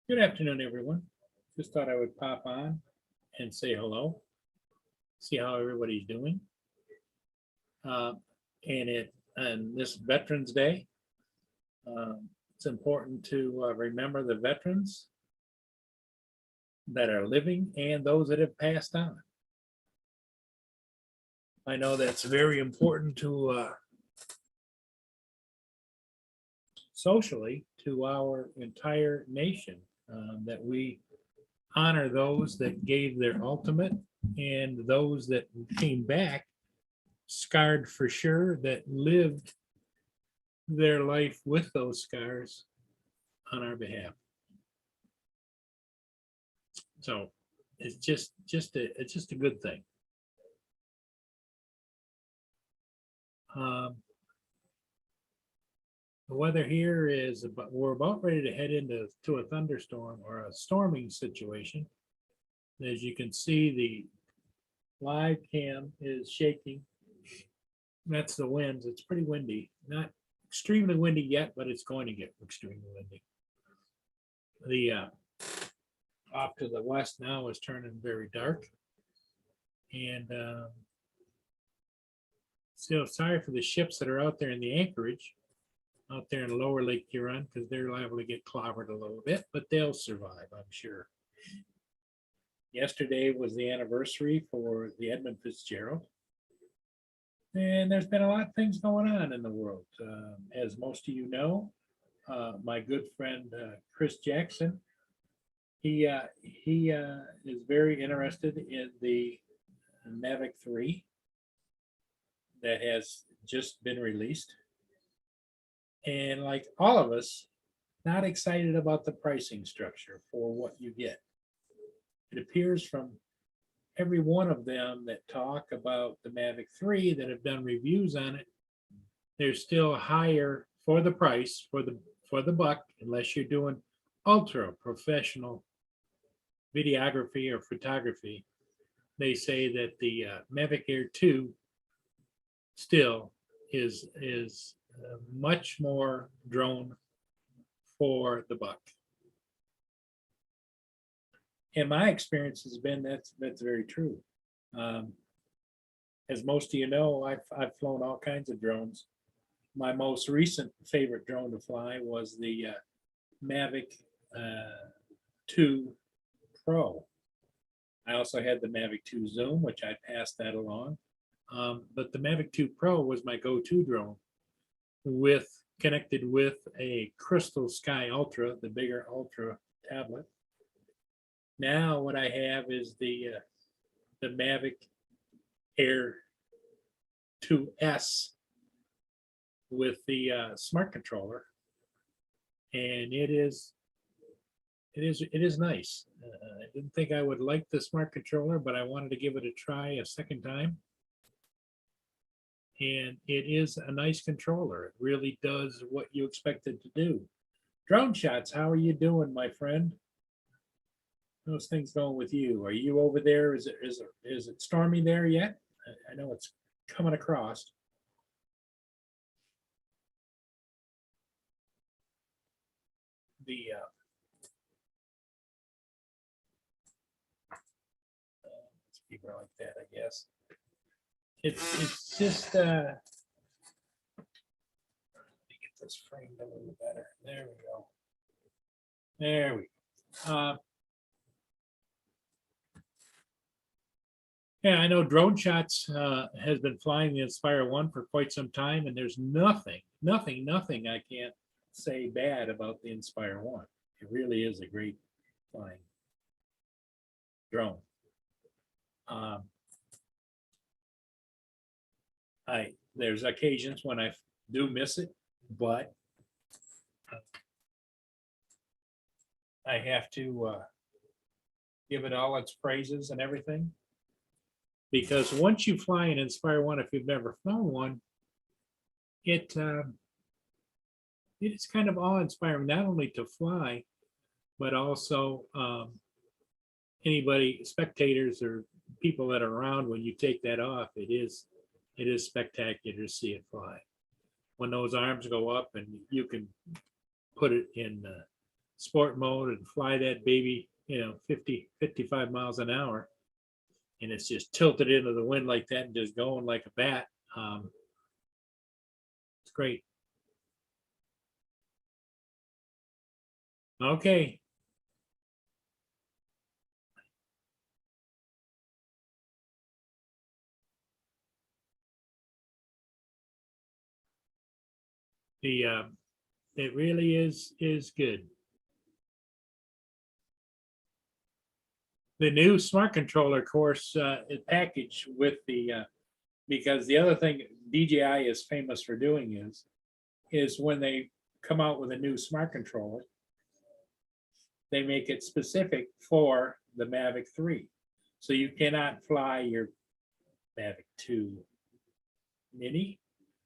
Good afternoon, everyone. Just thought I would pop on and say hello, see how everybody's doing. Uh, and this Veterans Day, it's important to remember the veterans that are living and those that have passed on. I know that's very important to socially to our entire nation, that we honor those that gave their ultimate and those that came back scarred for sure, that lived their life with those scars on our behalf. So it's just a good thing. Um, the weather here is about, we're about ready to head into a thunderstorm or a storming situation. As you can see, the live cam is shaking. That's the winds. It's pretty windy. Not extremely windy yet, but it's going to get extremely windy. The off to the west now is turning very dark. And so sorry for the ships that are out there in the anchorage, out there in lower Lake Huron, because they're liable to get clobbered a little bit, but they'll survive, I'm sure. Yesterday was the anniversary for the Edmund Fitzgerald. And there's been a lot of things going on in the world. As most of you know, my good friend Chris Jackson, he is very interested in the Mavic 3 that has just been released. And like all of us, not excited about the pricing structure for what you get. It appears from every one of them that talk about the Mavic 3 that have done reviews on it, they're still higher for the price, for the buck, unless you're doing ultra professional videography or photography. They say that the Mavic Air 2 still is much more drone for the buck. And my experience has been that's very true. As most of you know, I've flown all kinds of drones. My most recent favorite drone to fly was the Mavic 2 Pro. I also had the Mavic 2 Zoom, which I passed that along. But the Mavic 2 Pro was my go-to drone, connected with a Crystal Sky Ultra, the bigger Ultra tablet. Now what I have is the Mavic Air 2S with the smart controller, and it is nice. I didn't think I would like the smart controller, but I wanted to give it a try a second time. And it is a nice controller. It really does what you expect it to do. Drone shots, how are you doing, my friend? Those things going with you? Are you over there? Is it stormy there yet? I know it's coming across. The let's keep it like that, I guess. It's just let me get this framed a little better. There we go. There we go. Yeah, I know Drone Shots has been flying the Inspire 1 for quite some time, and there's nothing I can't say bad about the Inspire 1. It really is a great flying drone. There's occasions when I do miss it, but I have to give it all its praises and everything. Because once you fly an Inspire 1, if you've never flown one, it is kind of awe-inspiring, not only to fly, but also anybody, spectators or people that are around when you take that off. It is spectacular to see it fly. When those arms go up and you can put it in sport mode and fly that baby, 50, 55 miles an hour, and it's just tilted into the wind like that and just going like a bat. It's great. Okay. It really is good. The new smart controller, of course, is packaged with because the other thing DJI is famous for doing is when they come out with a new smart controller, they make it specific for the Mavic 3. So you cannot fly your Mavic 2 Mini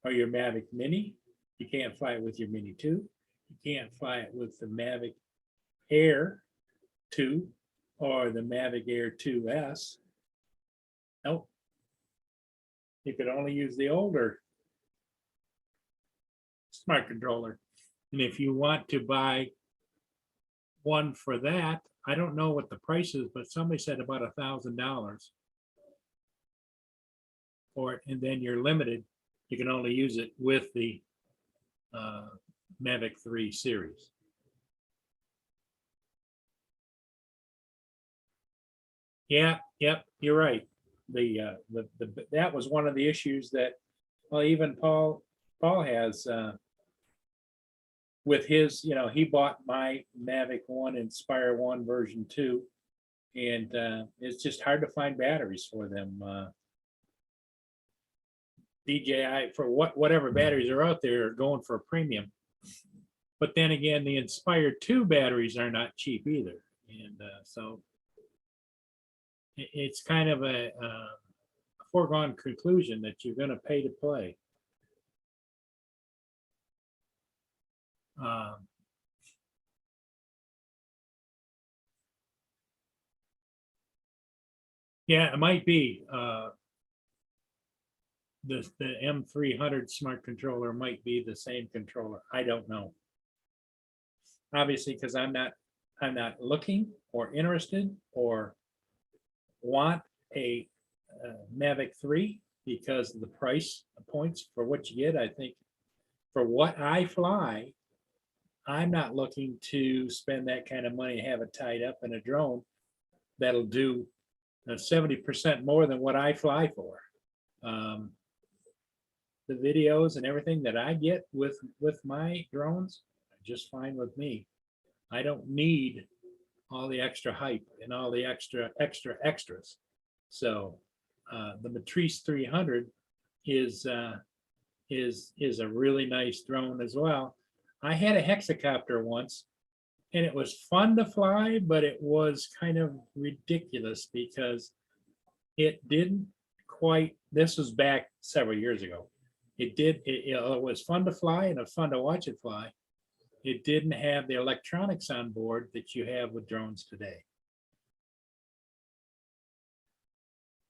or your Mavic Mini. You can't fly it with your Mini 2. You can't fly it with the Mavic Air 2 or the Mavic Air 2S. Nope. You could only use the older smart controller. And if you want to buy one for that, I don't know what the price is, but somebody said about $1,000 for it, and then you're limited. You can only use it with the Mavic 3 series. Yeah, yep, you're right. That was one of the issues that, well, even Paul has with his, he bought my Mavic 1 Inspire 1 version 2, and it's just hard to find batteries for them. DJI, for whatever batteries are out there, are going for a premium. But then again, the Inspire 2 batteries are not cheap either. And so it's kind of a foregone conclusion that you're going to pay to play. Yeah, it might be. The M300 smart controller might be the same controller. I don't know. Obviously, because I'm not looking or interested or want a Mavic 3 because of the price points for what you get. I think for what I fly, I'm not looking to spend that kind of money, have it tied up in a drone that'll do 70% more than what I fly for. The videos and everything that I get with my drones are just fine with me. I don't need all the extra hype and all the extras. So the Matrice 300 is a really nice drone as well. I had a hexacopter once, and it was fun to fly, but it was kind of ridiculous because it didn't quite. This was back several years ago. It was fun to fly and it was fun to watch it fly. It didn't have the electronics on board that you have with drones today.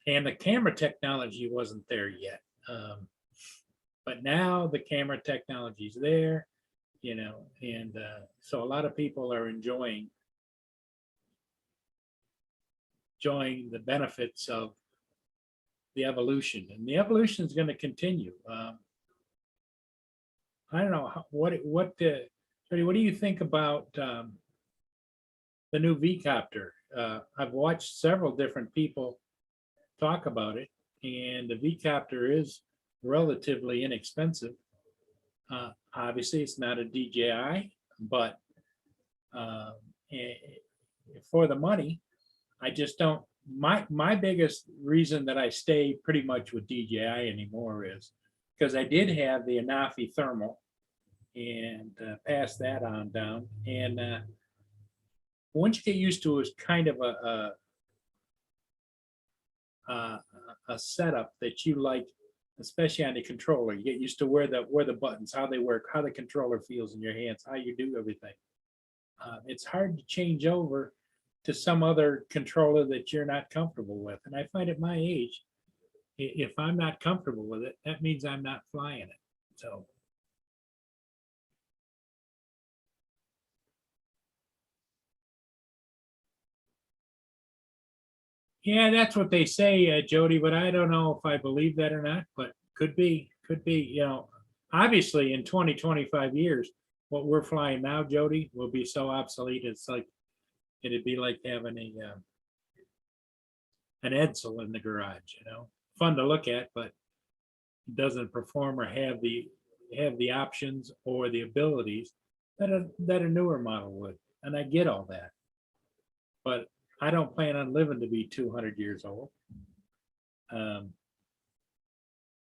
And the camera technology wasn't there yet. But now the camera technology is there, and so a lot of people are enjoying the benefits of the evolution, and the evolution is going to continue. I don't know what do you think about the new V-Copter? I've watched several different people talk about it, and the V-Copter is relatively inexpensive. Obviously, it's not a DJI, but for the money, I just don't. My biggest reason that I stay pretty much with DJI anymore is because I did have the Anafi thermal and passed that on down. And once you get used to it, it's kind of a setup that you like, especially on the controller. You get used to where the buttons, how they work, how the controller feels in your hands, how you do everything. It's hard to change over to some other controller that you're not comfortable with. And I find at my age, if I'm not comfortable with it, that means I'm not flying it. So Yeah, that's what they say, Jody, but I don't know if I believe that or not, but could be, obviously in 20, 25 years, what we're flying now, Jody, will be so obsolete. It's like, it'd be like having an Edsel in the garage, fun to look at, but doesn't perform or have the options or the abilities that a newer model would. And I get all that, but I don't plan on living to be 200 years old.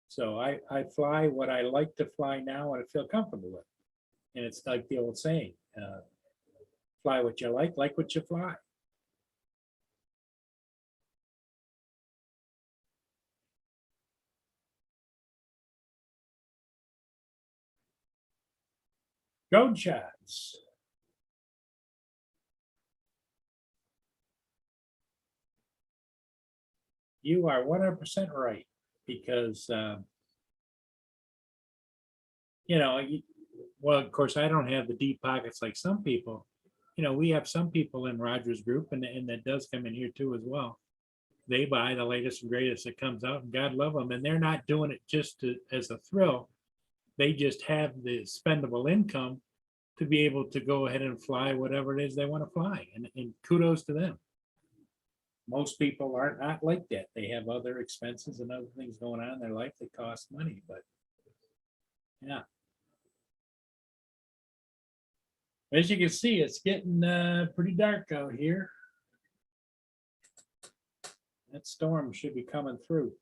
So I fly what I like to fly now and I feel comfortable with. And it's like the old saying, fly what you like what you fly. Drone shots. You are 100% right because, well, of course, I don't have the deep pockets like some people. We have some people in Rogers Group, and that does come in here too as well. They buy the latest and greatest that comes out, and God love them. And they're not doing it just as a thrill. They just have the spendable income to be able to go ahead and fly whatever it is they want to fly. And kudos to them. Most people aren't not like that. They have other expenses and other things going on in their life that cost money. But yeah. As you can see, it's getting pretty dark out here. That storm should be coming through.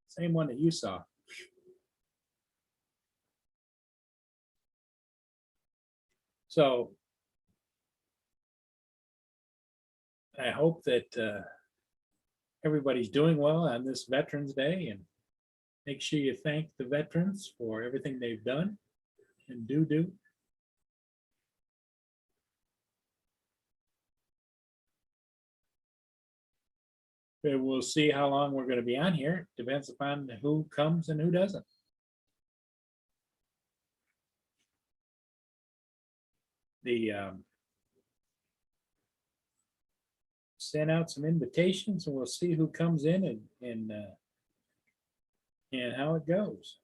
Same one that you saw. So I hope that everybody's doing well on this Veterans Day, and make sure you thank the veterans for everything they've done and do. We'll see how long we're going to be on here. Depends upon who comes and who doesn't. The send out some invitations and we'll see who comes in and how it goes.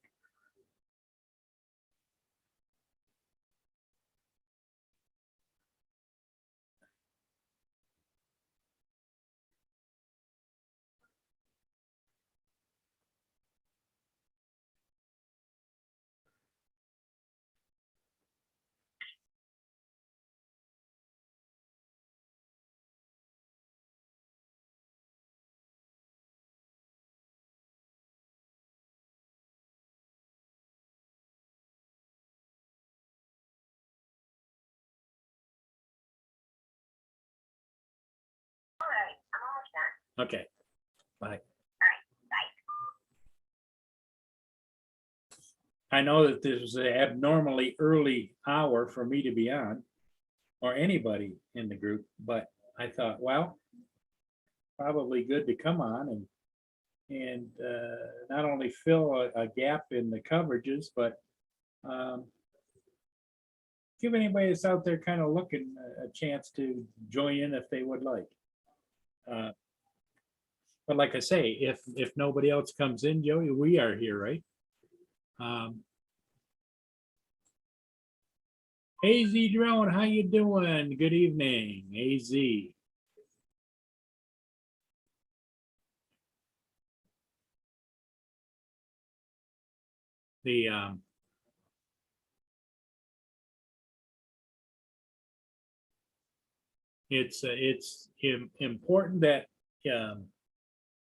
Okay, bye. I know that this is an abnormally early hour for me to be on, or anybody in the group, but I thought, well, probably good to come on and not only fill a gap in the coverages, but give anybody that's out there kind of looking a chance to join in if they would like. But like I say, if nobody else comes in, Joey, we are here, right? AZ Drone, how you doing? Good evening, AZ. The it's important that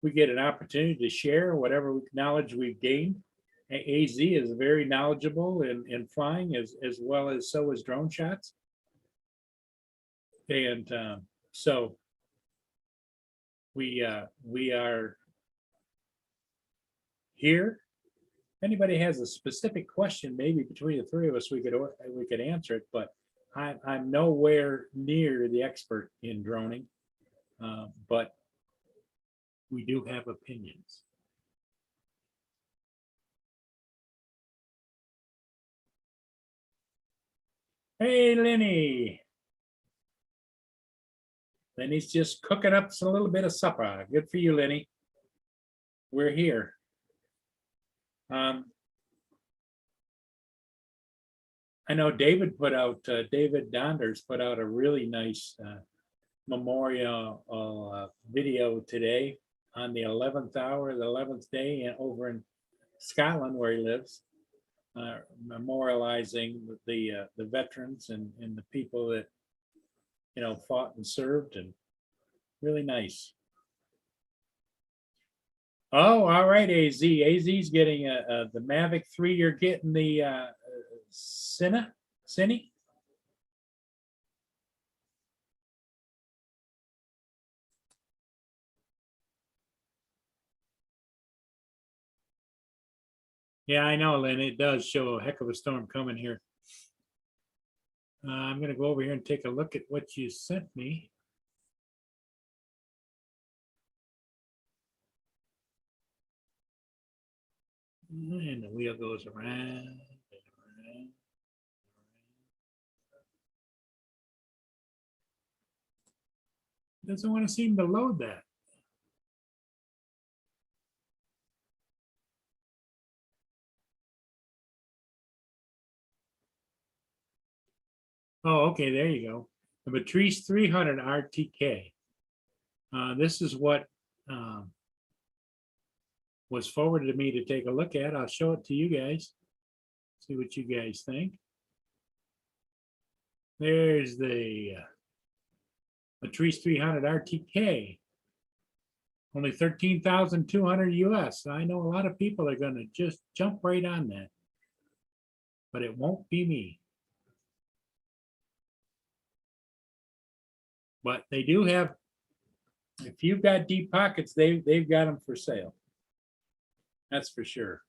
we get an opportunity to share whatever knowledge we've gained. AZ is very knowledgeable in flying as well as so is drone shots. And so we are here. If anybody has a specific question, maybe between the three of us, we could answer it, but I'm nowhere near the expert in droning, but we do have opinions. Hey, Lenny. Lenny's just cooking up a little bit of supper. Good for you, Lenny. We're here. I know David Donders put out a really nice memorial video today on the 11th hour, the 11th day over in Scotland where he lives, memorializing the veterans and the people that, you know, fought and served, and really nice. Oh, all right, AZ. AZ's getting the Mavic 3. You're getting the Cine? Yeah, I know, Lynn. It does show a heck of a storm coming here. I'm going to go over here and take a look at what you sent me. And the wheel goes around and around. Doesn't want to seem to load that. Oh, okay, there you go. The Matrice 300 RTK. This is what was forwarded to me to take a look at. I'll show it to you guys. See what you guys think. There's the Matrice 300 RTK. Only 13,200 US. I know a lot of people are going to just jump right on that, but it won't be me. But they do have, if you've got deep pockets, they've got them for sale. That's for sure.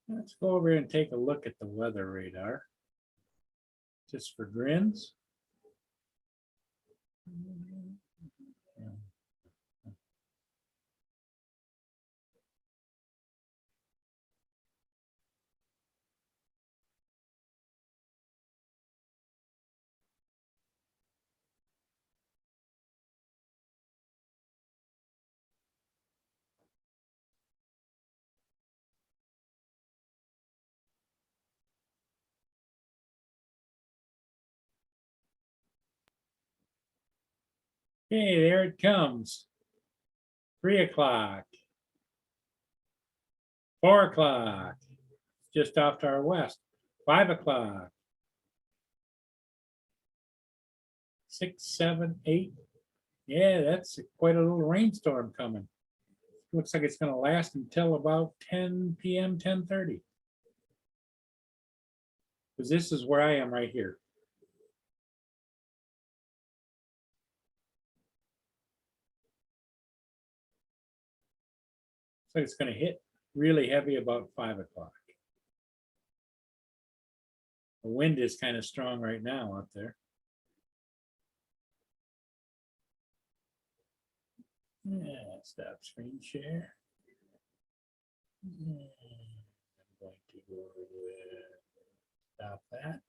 Let's go over and take a look at the weather radar, just for grins. Okay, there it comes. 3 o'clock. 4 o'clock. Just off to our west. 5 o'clock. 6, 7, 8. Yeah, that's quite a little rainstorm coming. Looks like it's going to last until about 10 p.m., 10:30. Because this is where I am right here. So it's going to hit really heavy about 5 o'clock. The wind is kind of strong right now out there. Yeah, stop screen share. I'm going to go with stop that.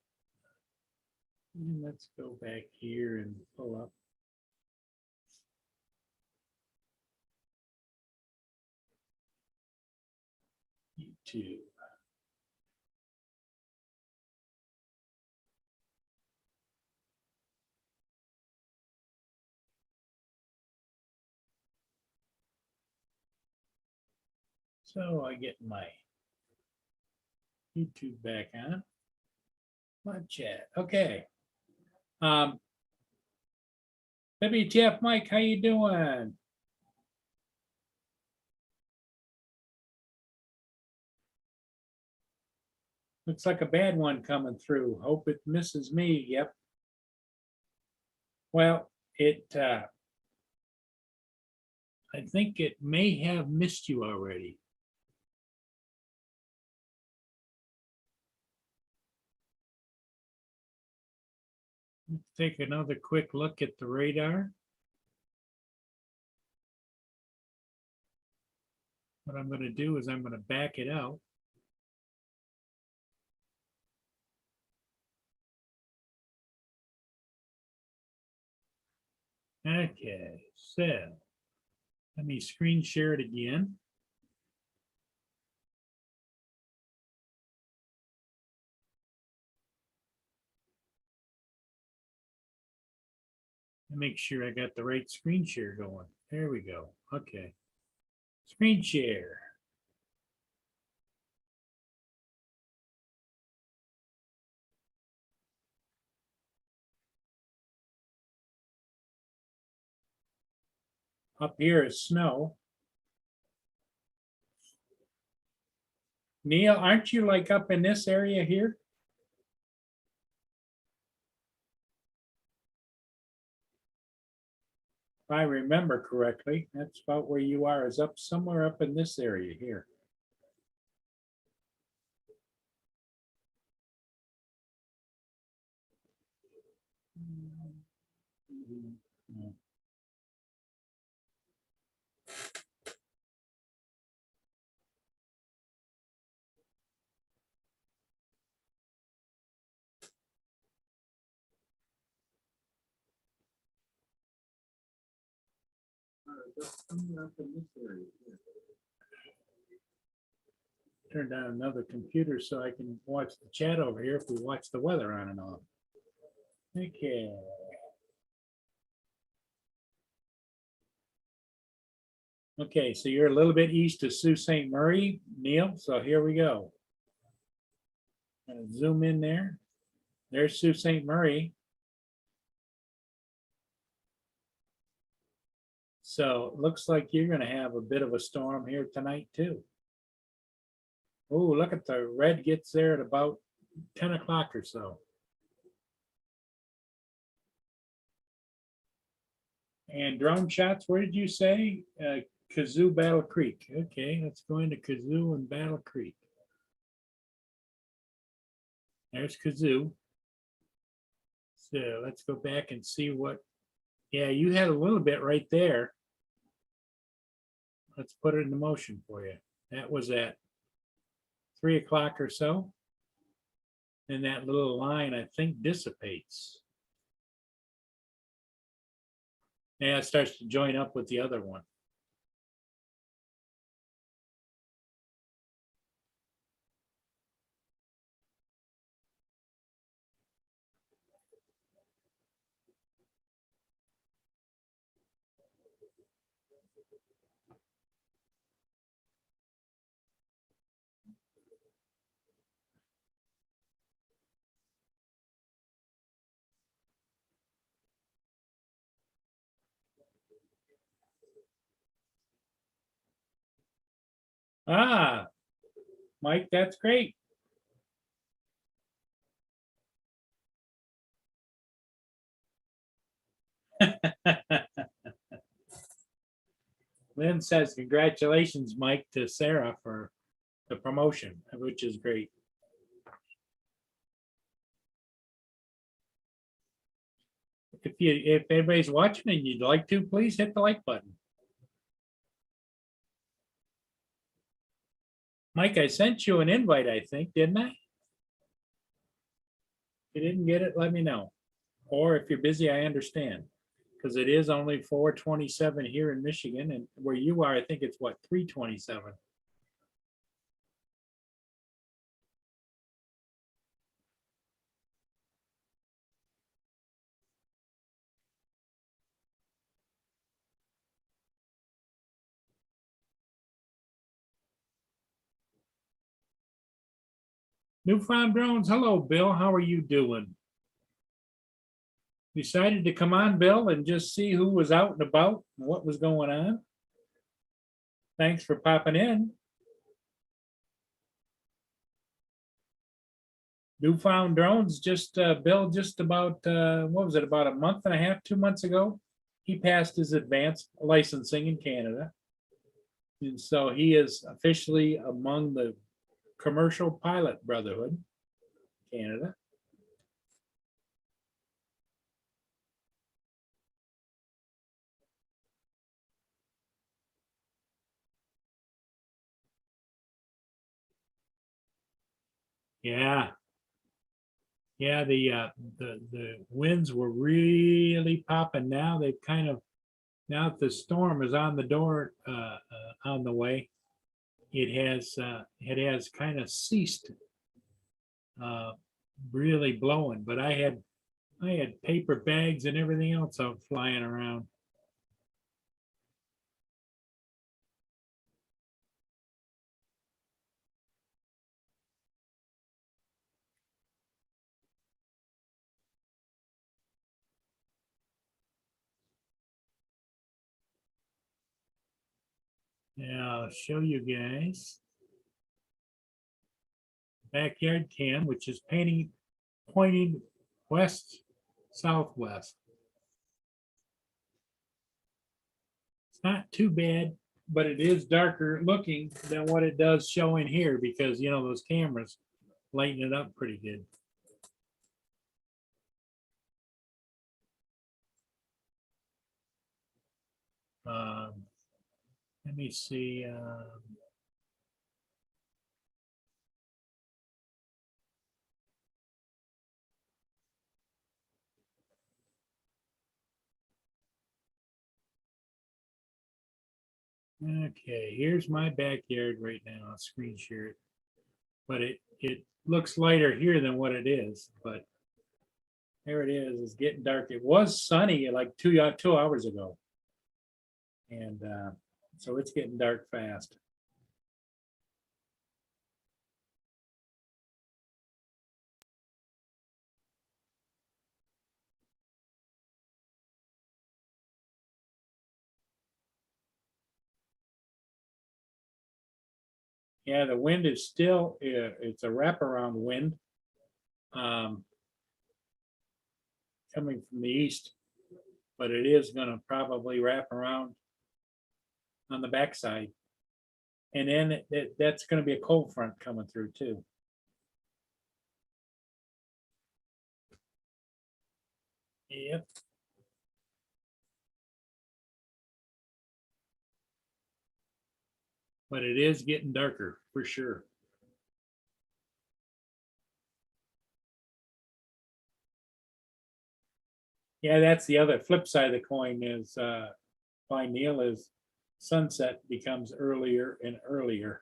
And let's go back here and pull up. YouTube. So I get my YouTube back on. My chat. Okay. WTF Mike, how you doing? Looks like a bad one coming through. Hope it misses me. Yep. Well, I think it may have missed you already. Let's take another quick look at the radar. What I'm going to do is I'm going to back it out. Okay, so let me screen share it again. Make sure I got the right screen share going. There we go. Okay. Screen share. Up here is snow. Neil, aren't you like up in this area here? If I remember correctly, that's about where you are, is up somewhere up in this area here. Turn down another computer so I can watch the chat over here if we watch the weather on and off. Okay. Okay, so you're a little bit east of Sault Ste. Marie, Neil. So here we go. Zoom in there. There's Sault Ste. Marie. So it looks like you're going to have a bit of a storm here tonight too. Oh, look at the red gets there at about 10 o'clock or so. And drone shots, where did you say? Kazoo, Battle Creek. Okay, let's go into Kazoo and Battle Creek. There's Kazoo. So let's go back and see what, yeah, you had a little bit right there. Let's put it into motion for you. That was at 3 o'clock or so. And that little line, I think, dissipates. Yeah, it starts to join up with the other one. Ah, Mike, that's great. Lynn says, congratulations, Mike, to Sarah for the promotion, which is great. If anybody's watching and you'd like to, please hit the like button. Mike, I sent you an invite, I think, didn't I? If you didn't get it, let me know. Or if you're busy, I understand. Because it is only 4:27 here in Michigan, and where you are, I think it's what, 3:27. Newfound Drones, hello, Bill. How are you doing? Decided to come on, Bill, and just see who was out and about and what was going on. Thanks for popping in. Newfound Drones, just Bill, just about, what was it, about a month and a half, 2 months ago? He passed his advanced licensing in Canada. And so he is officially among the Commercial Pilot Brotherhood, Canada. Yeah. Yeah, the winds were really popping. Now they've kind of, now that the storm is on the door, on the way, it has kind of ceased uh, really blowing. But I had paper bags and everything else out flying around. Yeah, I'll show you guys backyard cam, which is pointing west southwest. It's not too bad, but it is darker looking than what it does showing here because those cameras lighten it up pretty good. Um, Let me see. Okay, here's my backyard right now. I'll screen share it, but it looks lighter here than what it is. But there it is. It's getting dark. It was sunny like 2 hours ago, and so it's getting dark fast. Yeah, the wind is still. It's a wraparound wind um, coming from the east, but it is going to probably wrap around on the backside, and then that's going to be a cold front coming through too. Yep. But it is getting darker for sure. Yeah, that's the other flip side of the coin is by Neil is sunset becomes earlier and earlier.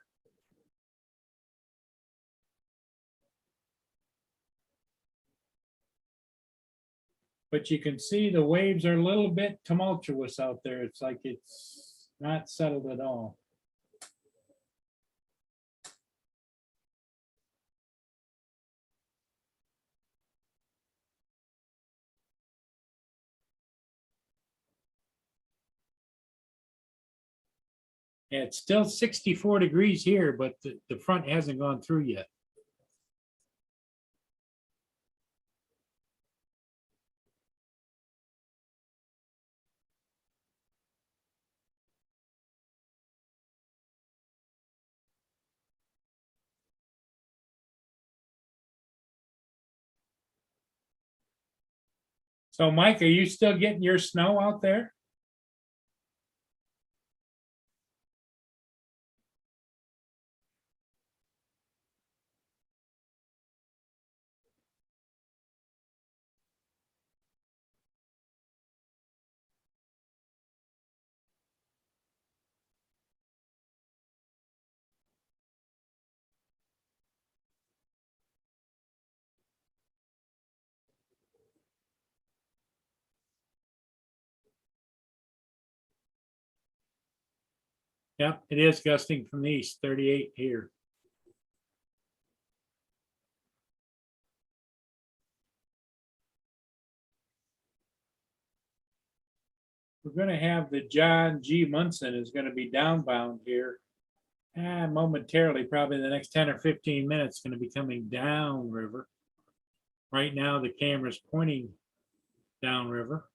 But you can see the waves are a little bit tumultuous out there. It's like it's not settled at all. Yeah, it's still 64 degrees here, but the front hasn't gone through yet. So Mike, are you still getting your snow out there? Yep, it is gusting from the east, 38 here. We're going to have the John G. Munson is going to be downbound here momentarily, probably the next 10 or 15 minutes, going to be coming down river. Right now, the camera's pointing downriver.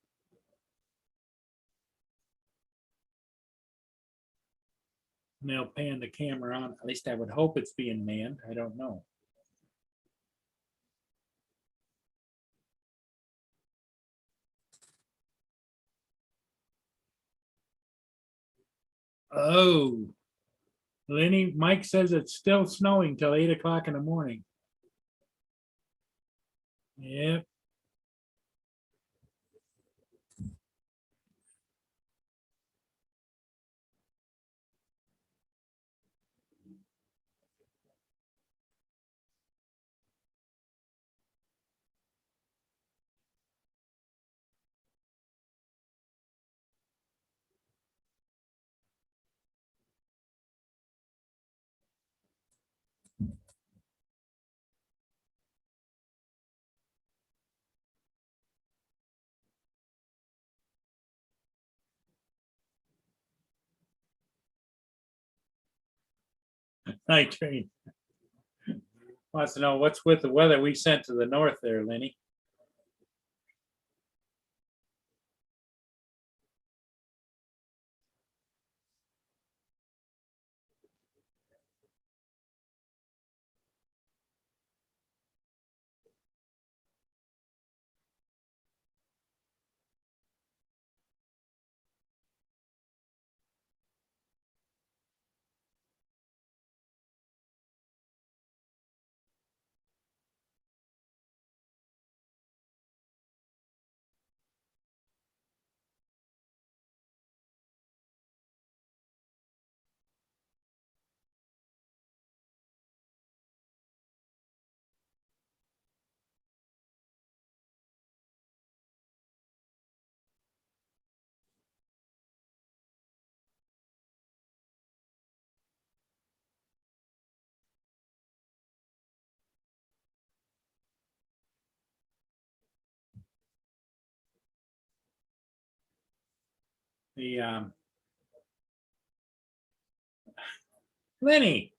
And they'll pan the camera on. At least I would hope it's being manned. I don't know. Oh, Lenny, Mike says it's still snowing till 8 o'clock in the morning. Yep. Night train wants to know what's with the weather we sent to the north there, Lenny. The Lenny.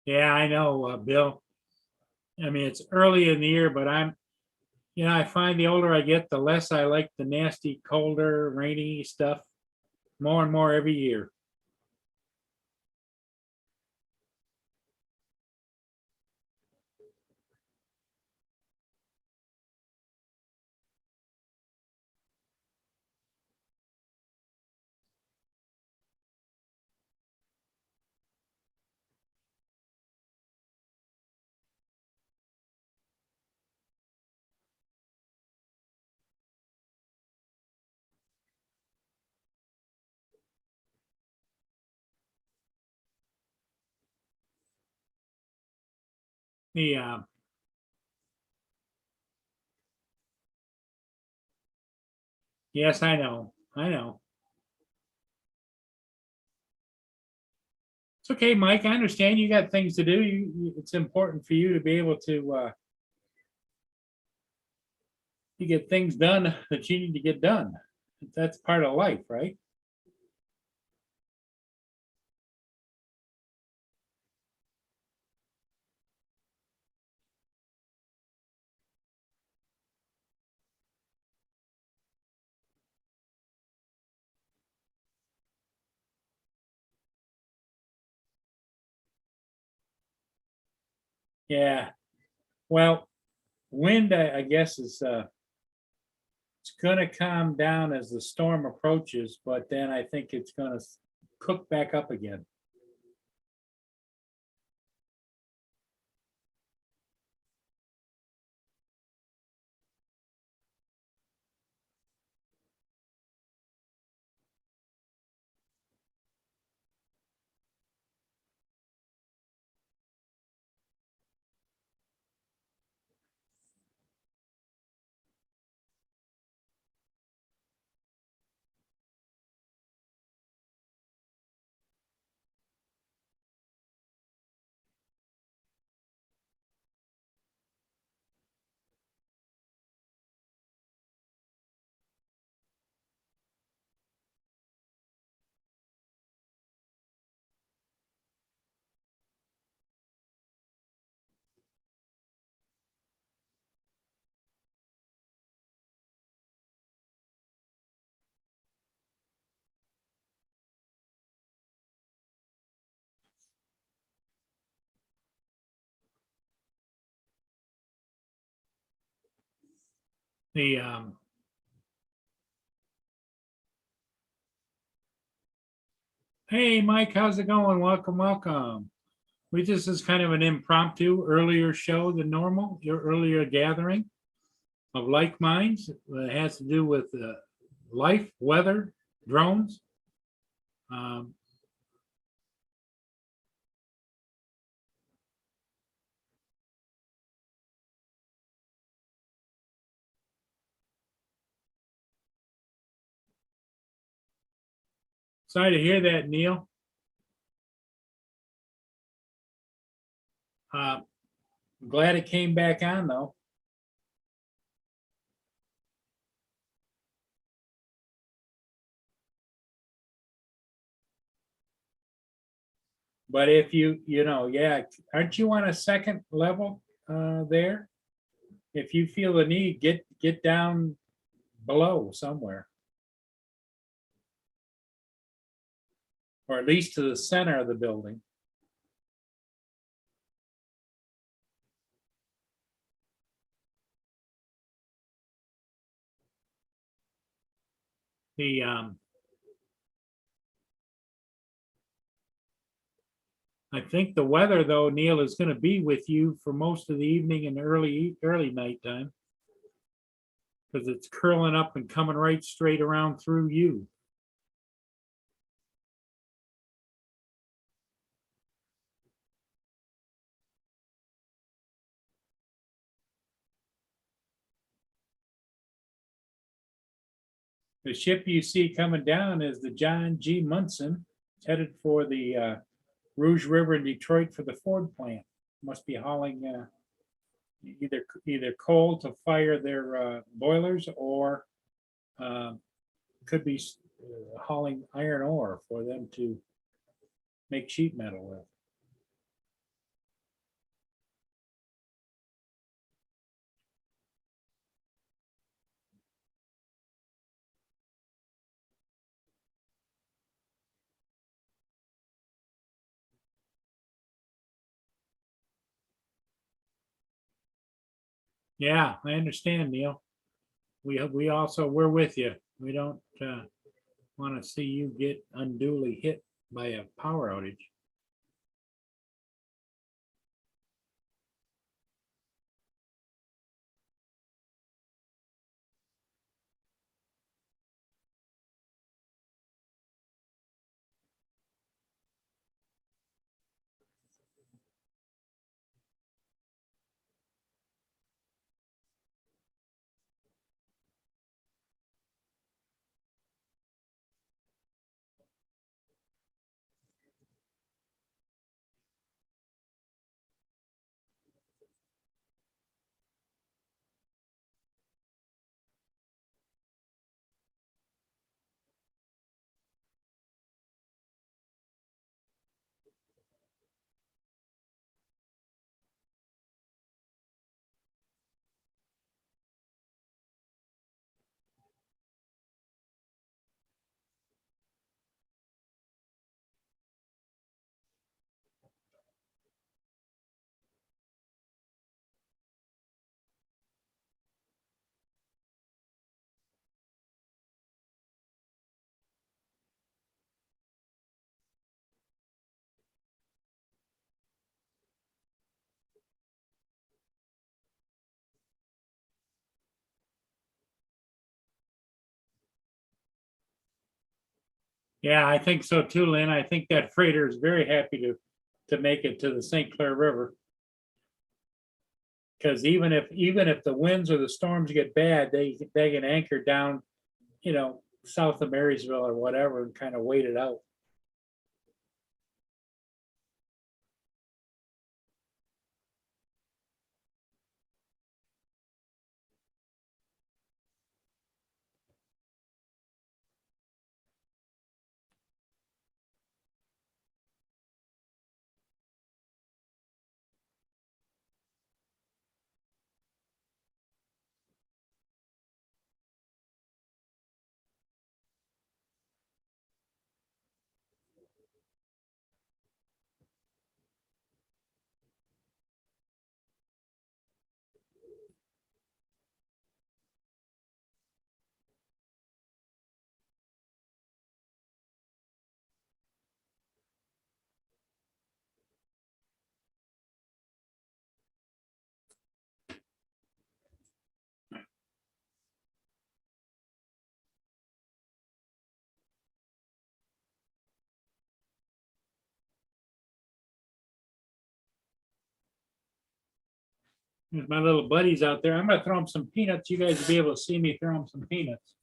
Yeah, I know, Bill. I mean, it's early in the year, but I find the older I get, the less I like the nasty, colder, rainy stuff. More and more every year. The Yes, I know. I know. It's okay, Mike. I understand you got things to do. It's important for you to be able to get things done that you need to get done. That's part of life, right? Yeah. Well, wind, I guess, is it's going to calm down as the storm approaches, but then I think it's going to cook back up again. The Hey, Mike, how's it going? Welcome, welcome. This is kind of an impromptu earlier show than normal, your earlier gathering of like minds. It has to do with life, weather, drones. Um, Sorry to hear that, Neil. Uh, Glad it came back on though. But if yeah, aren't you on a second level there? If you feel the need, get down below somewhere, or at least to the center of the building. The I think the weather though, Neil, is going to be with you for most of the evening and early nighttime because it's curling up and coming right straight around through you. The ship you see coming down is the John G. Munson. It's headed for the Rouge River in Detroit for the Ford plant. Must be hauling either coal to fire their boilers or uh, could be hauling iron ore for them to make sheet metal with. Yeah, I understand, Neil. We also we're with you. We don't want to see you get unduly hit by a power outage. Yeah, I think so too, Lynn. I think that freighter is very happy to make it to the St. Clair River because even if the winds or the storms get bad, they can anchor down, south of Marysville or whatever and kind of wait it out. There's my little buddies out there. I'm gonna throw them some peanuts. You guys will be able to see me throw them some peanuts.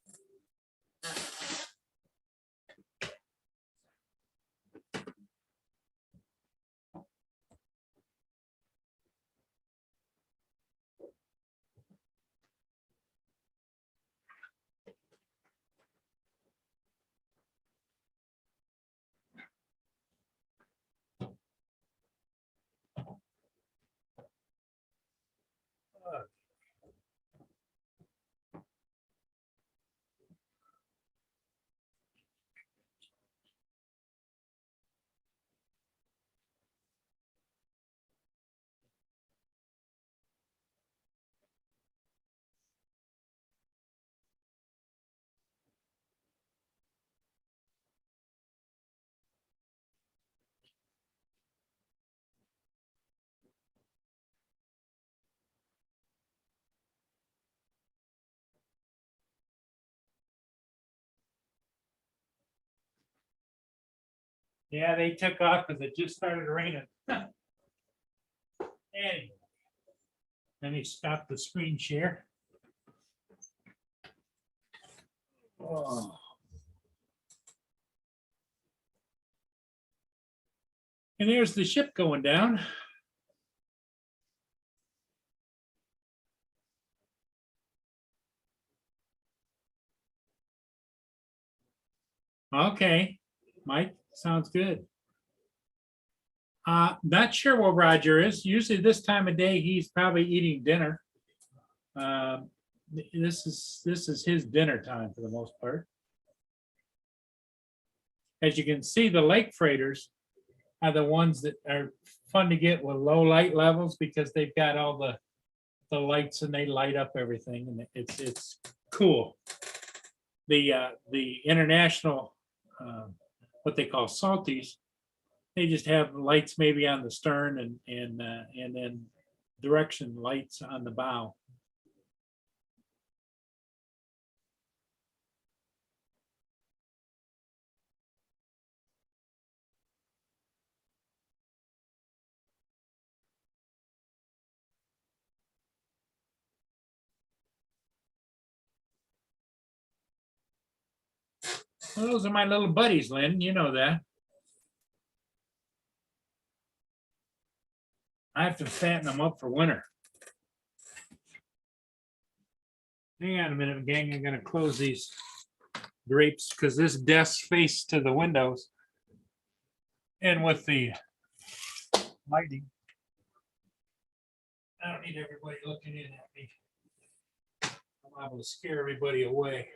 Yeah, they took off because it just started raining. Anyway, let me stop the screen share. Oh. And there's the ship going down. Okay, Mike, sounds good. Not sure where Roger is. Usually this time of day, he's probably eating dinner. This is his dinner time for the most part. As you can see, the lake freighters are the ones that are fun to get with low light levels because they've got all the lights and they light up everything and it's cool. The international, what they call salties, they just have lights maybe on the stern and then direction lights on the bow. Well, those are my little buddies, Lynn. You know that. I have to fatten them up for winter. Hang on a minute, gang. I'm going to close these drapes because this desk face to the windows. And with the lighting, I don't need everybody looking in at me. I'm able to scare everybody away.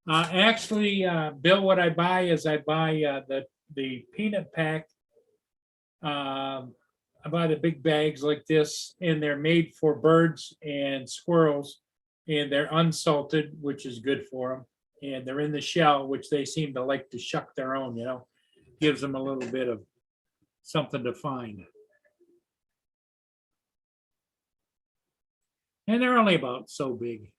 Actually, Bill, what I buy is I buy the peanut pack. I buy the big bags like this, and they're made for birds and squirrels, and they're unsalted, which is good for them. And they're in the shell, which they seem to like to shuck their own, you know, gives them a little bit of something to find. And they're only about so big.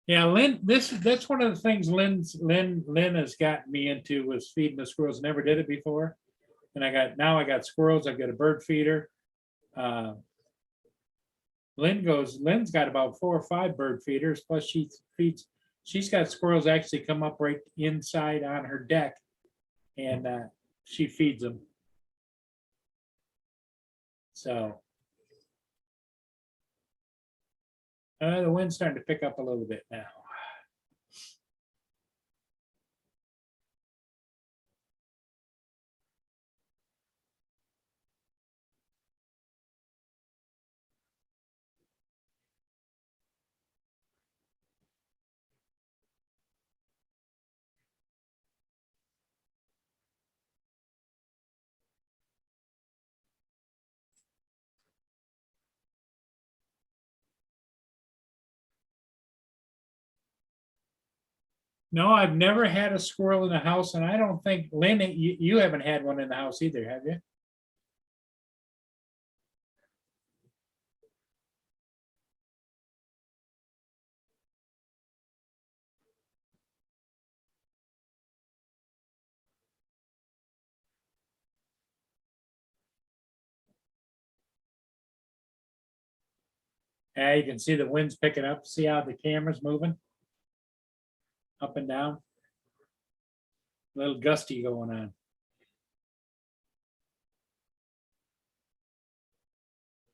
Yeah, Lynn, that's one of the things Lynn has gotten me into was feeding the squirrels. Never did it before. And now I got squirrels, I've got a bird feeder. Lynn's got about 4 or 5 bird feeders, plus she's got squirrels actually come up right inside on her deck and she feeds them. So the wind's starting to pick up a little bit now. No, I've never had a squirrel in the house, and I don't think, Lynn, you haven't had one in the house either, have you? Yeah, you can see the wind's picking up. See how the camera's moving up and down? A little gusty going on.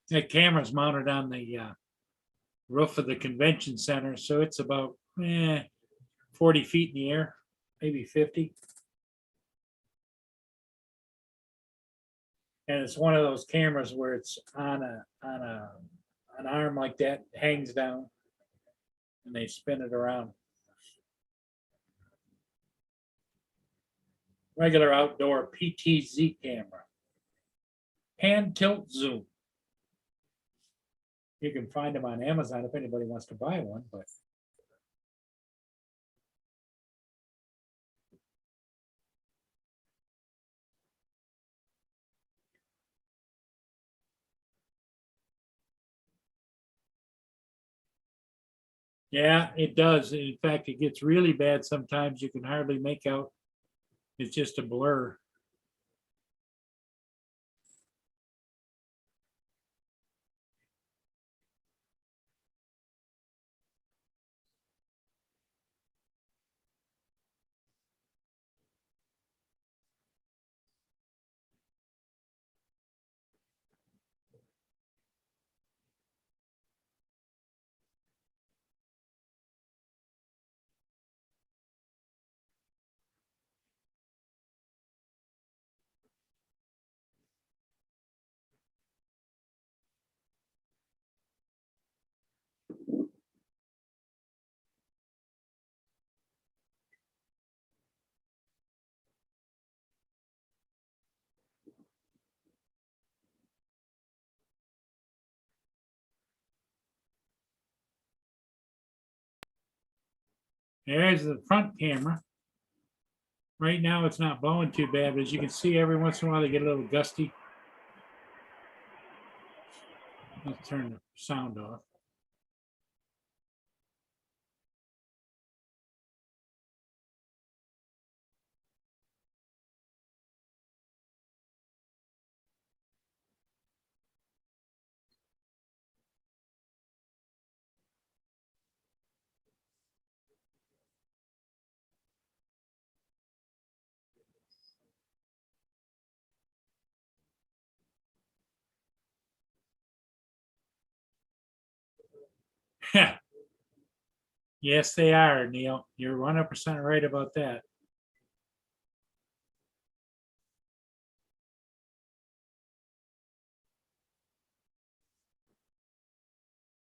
The camera's mounted on the roof of the convention center, so it's about 40 feet in the air, maybe 50. And it's one of those cameras where it's on an arm like that, hangs down, and they spin it around. Regular outdoor PTZ camera. Pan tilt zoom. You can find them on Amazon if anybody wants to buy one, but yeah, it does. In fact, it gets really bad sometimes. You can hardly make out. It's just a blur. There's the front camera. Right now, it's not blowing too bad, but as you can see, every once in a while they get a little gusty. Let's turn the sound off. Yes, they are, Neil. You're 100% right about that.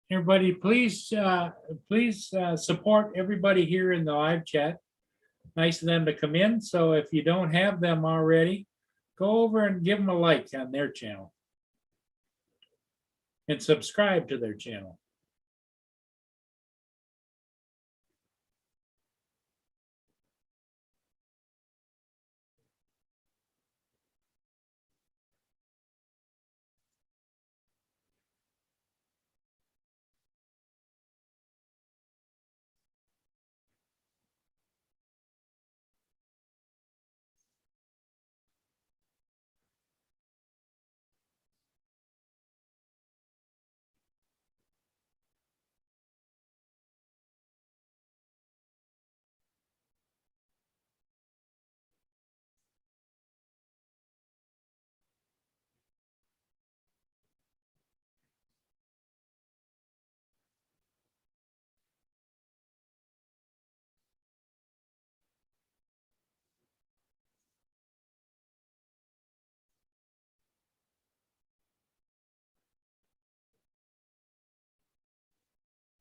Everybody, please support everybody here in the live chat. Nice of them to come in. So if you don't have them already, go over and give them a like on their channel and subscribe to their channel.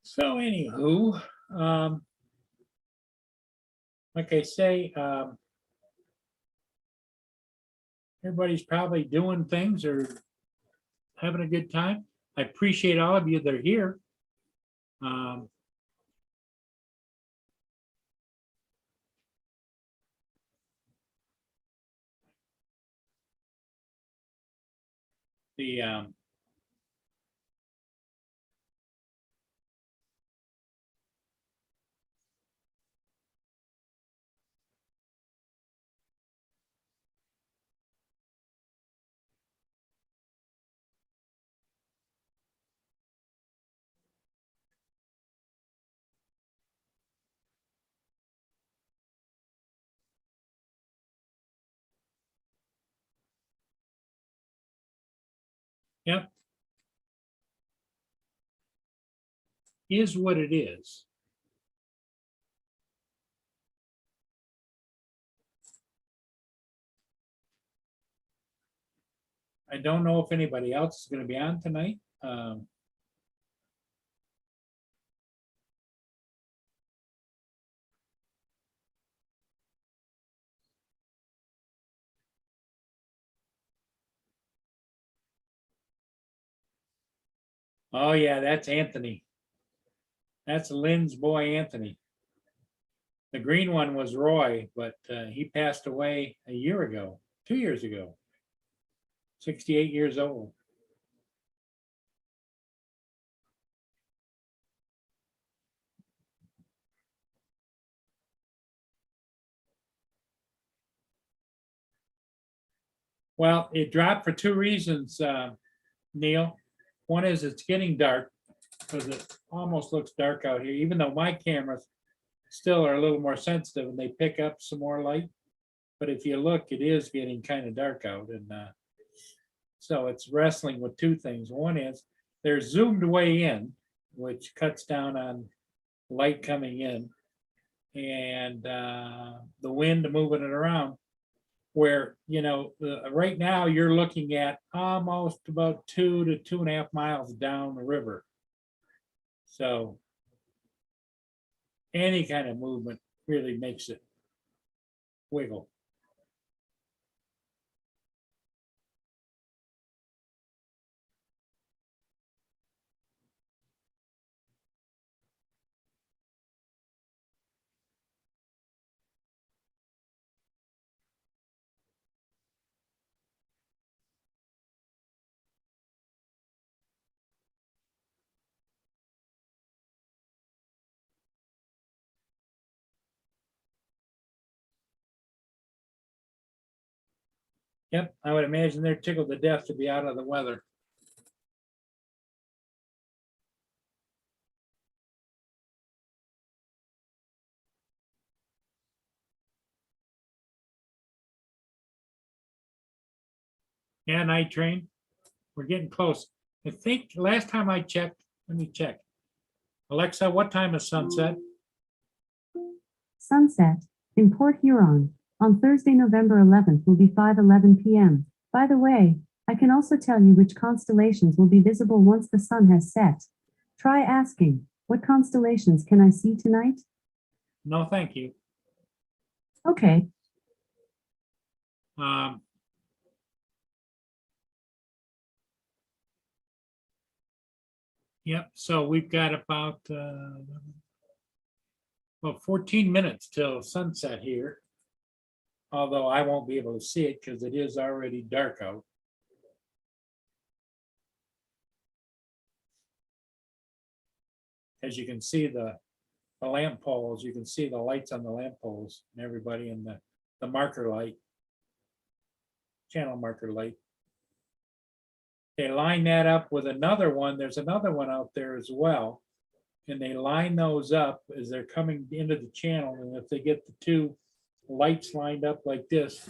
So anywho, like I say, everybody's probably doing things or having a good time. I appreciate all of you that are here. The yep, is what it is. I don't know if anybody else is going to be on tonight. Oh yeah, that's Anthony. That's Lynn's boy, Anthony. The green one was Roy, but he passed away a year ago, 2 years ago, 68 years old. Well, it dropped for two reasons, Neil. One is it's getting dark because it almost looks dark out here, even though my cameras still are a little more sensitive and they pick up some more light. But if you look, it is getting kind of dark out. And so it's wrestling with two things. One is they're zoomed way in, which cuts down on light coming in, and the wind moving it around. Where, right now you're looking at almost about 2 to 2.5 miles down the river. So any kind of movement really makes it wiggle. Yep, I would imagine they're tickled to death to be out of the weather. Yeah, night train. We're getting close. I think last time I checked, let me check. Alexa, what time is sunset? Sunset in Port Huron on Thursday, November 11th will be 5:11 p.m. By the way, I can also tell you which constellations will be visible once the sun has set. Try asking, what constellations can I see tonight? No, thank you. Okay. Yep, so we've got about 14 minutes till sunset here. Although I won't be able to see it because it is already dark out. As you can see the lamp poles, you can see the lights on the lamp poles and everybody in the marker light, channel marker light. They line that up with another one. There's another one out there as well. And they line those up as they're coming into the channel. And if they get the two lights lined up like this,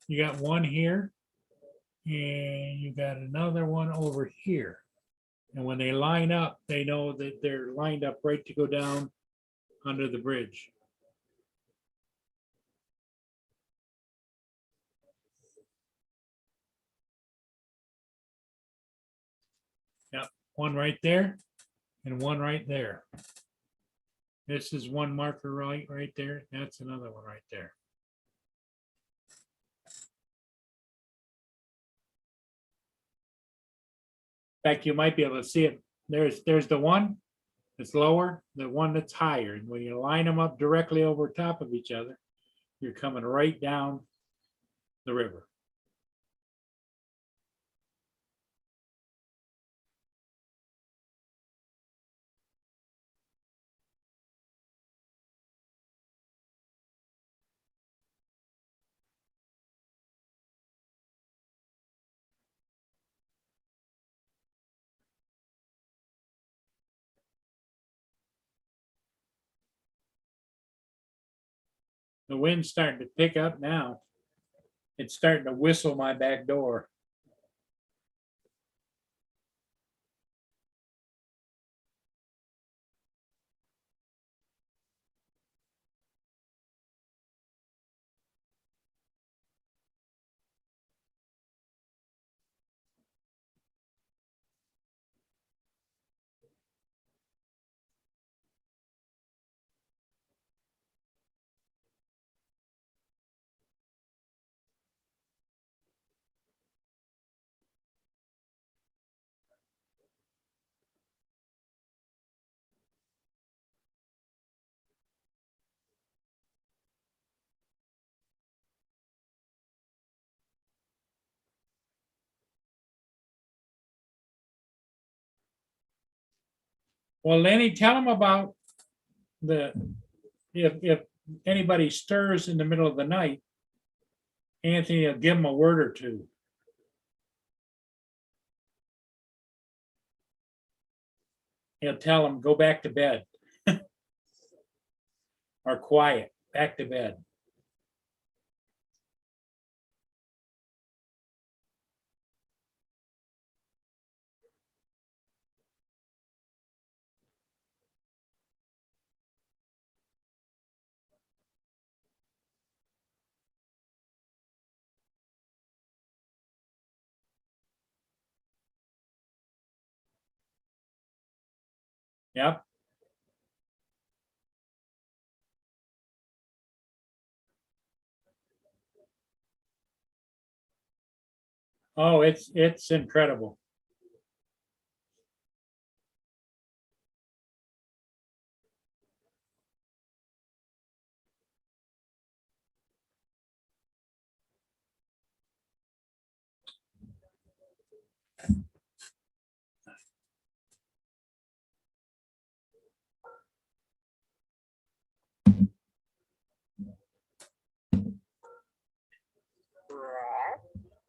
you got one here and you got another one over here. And when they line up, they know that they're lined up right to go down under the bridge. Yep, one right there and one right there. This is one marker right there. That's another one right there. In fact, you might be able to see it. There's the one that's lower, the one that's higher. And when you line them up directly over top of each other, you're coming right down the river. The wind's starting to pick up now. It's starting to whistle my back door. Well, Lenny, tell them about if anybody stirs in the middle of the night, Anthony will give them a word or two. He'll tell them, go back to bed. Or quiet, back to bed. Yep. Oh, it's incredible.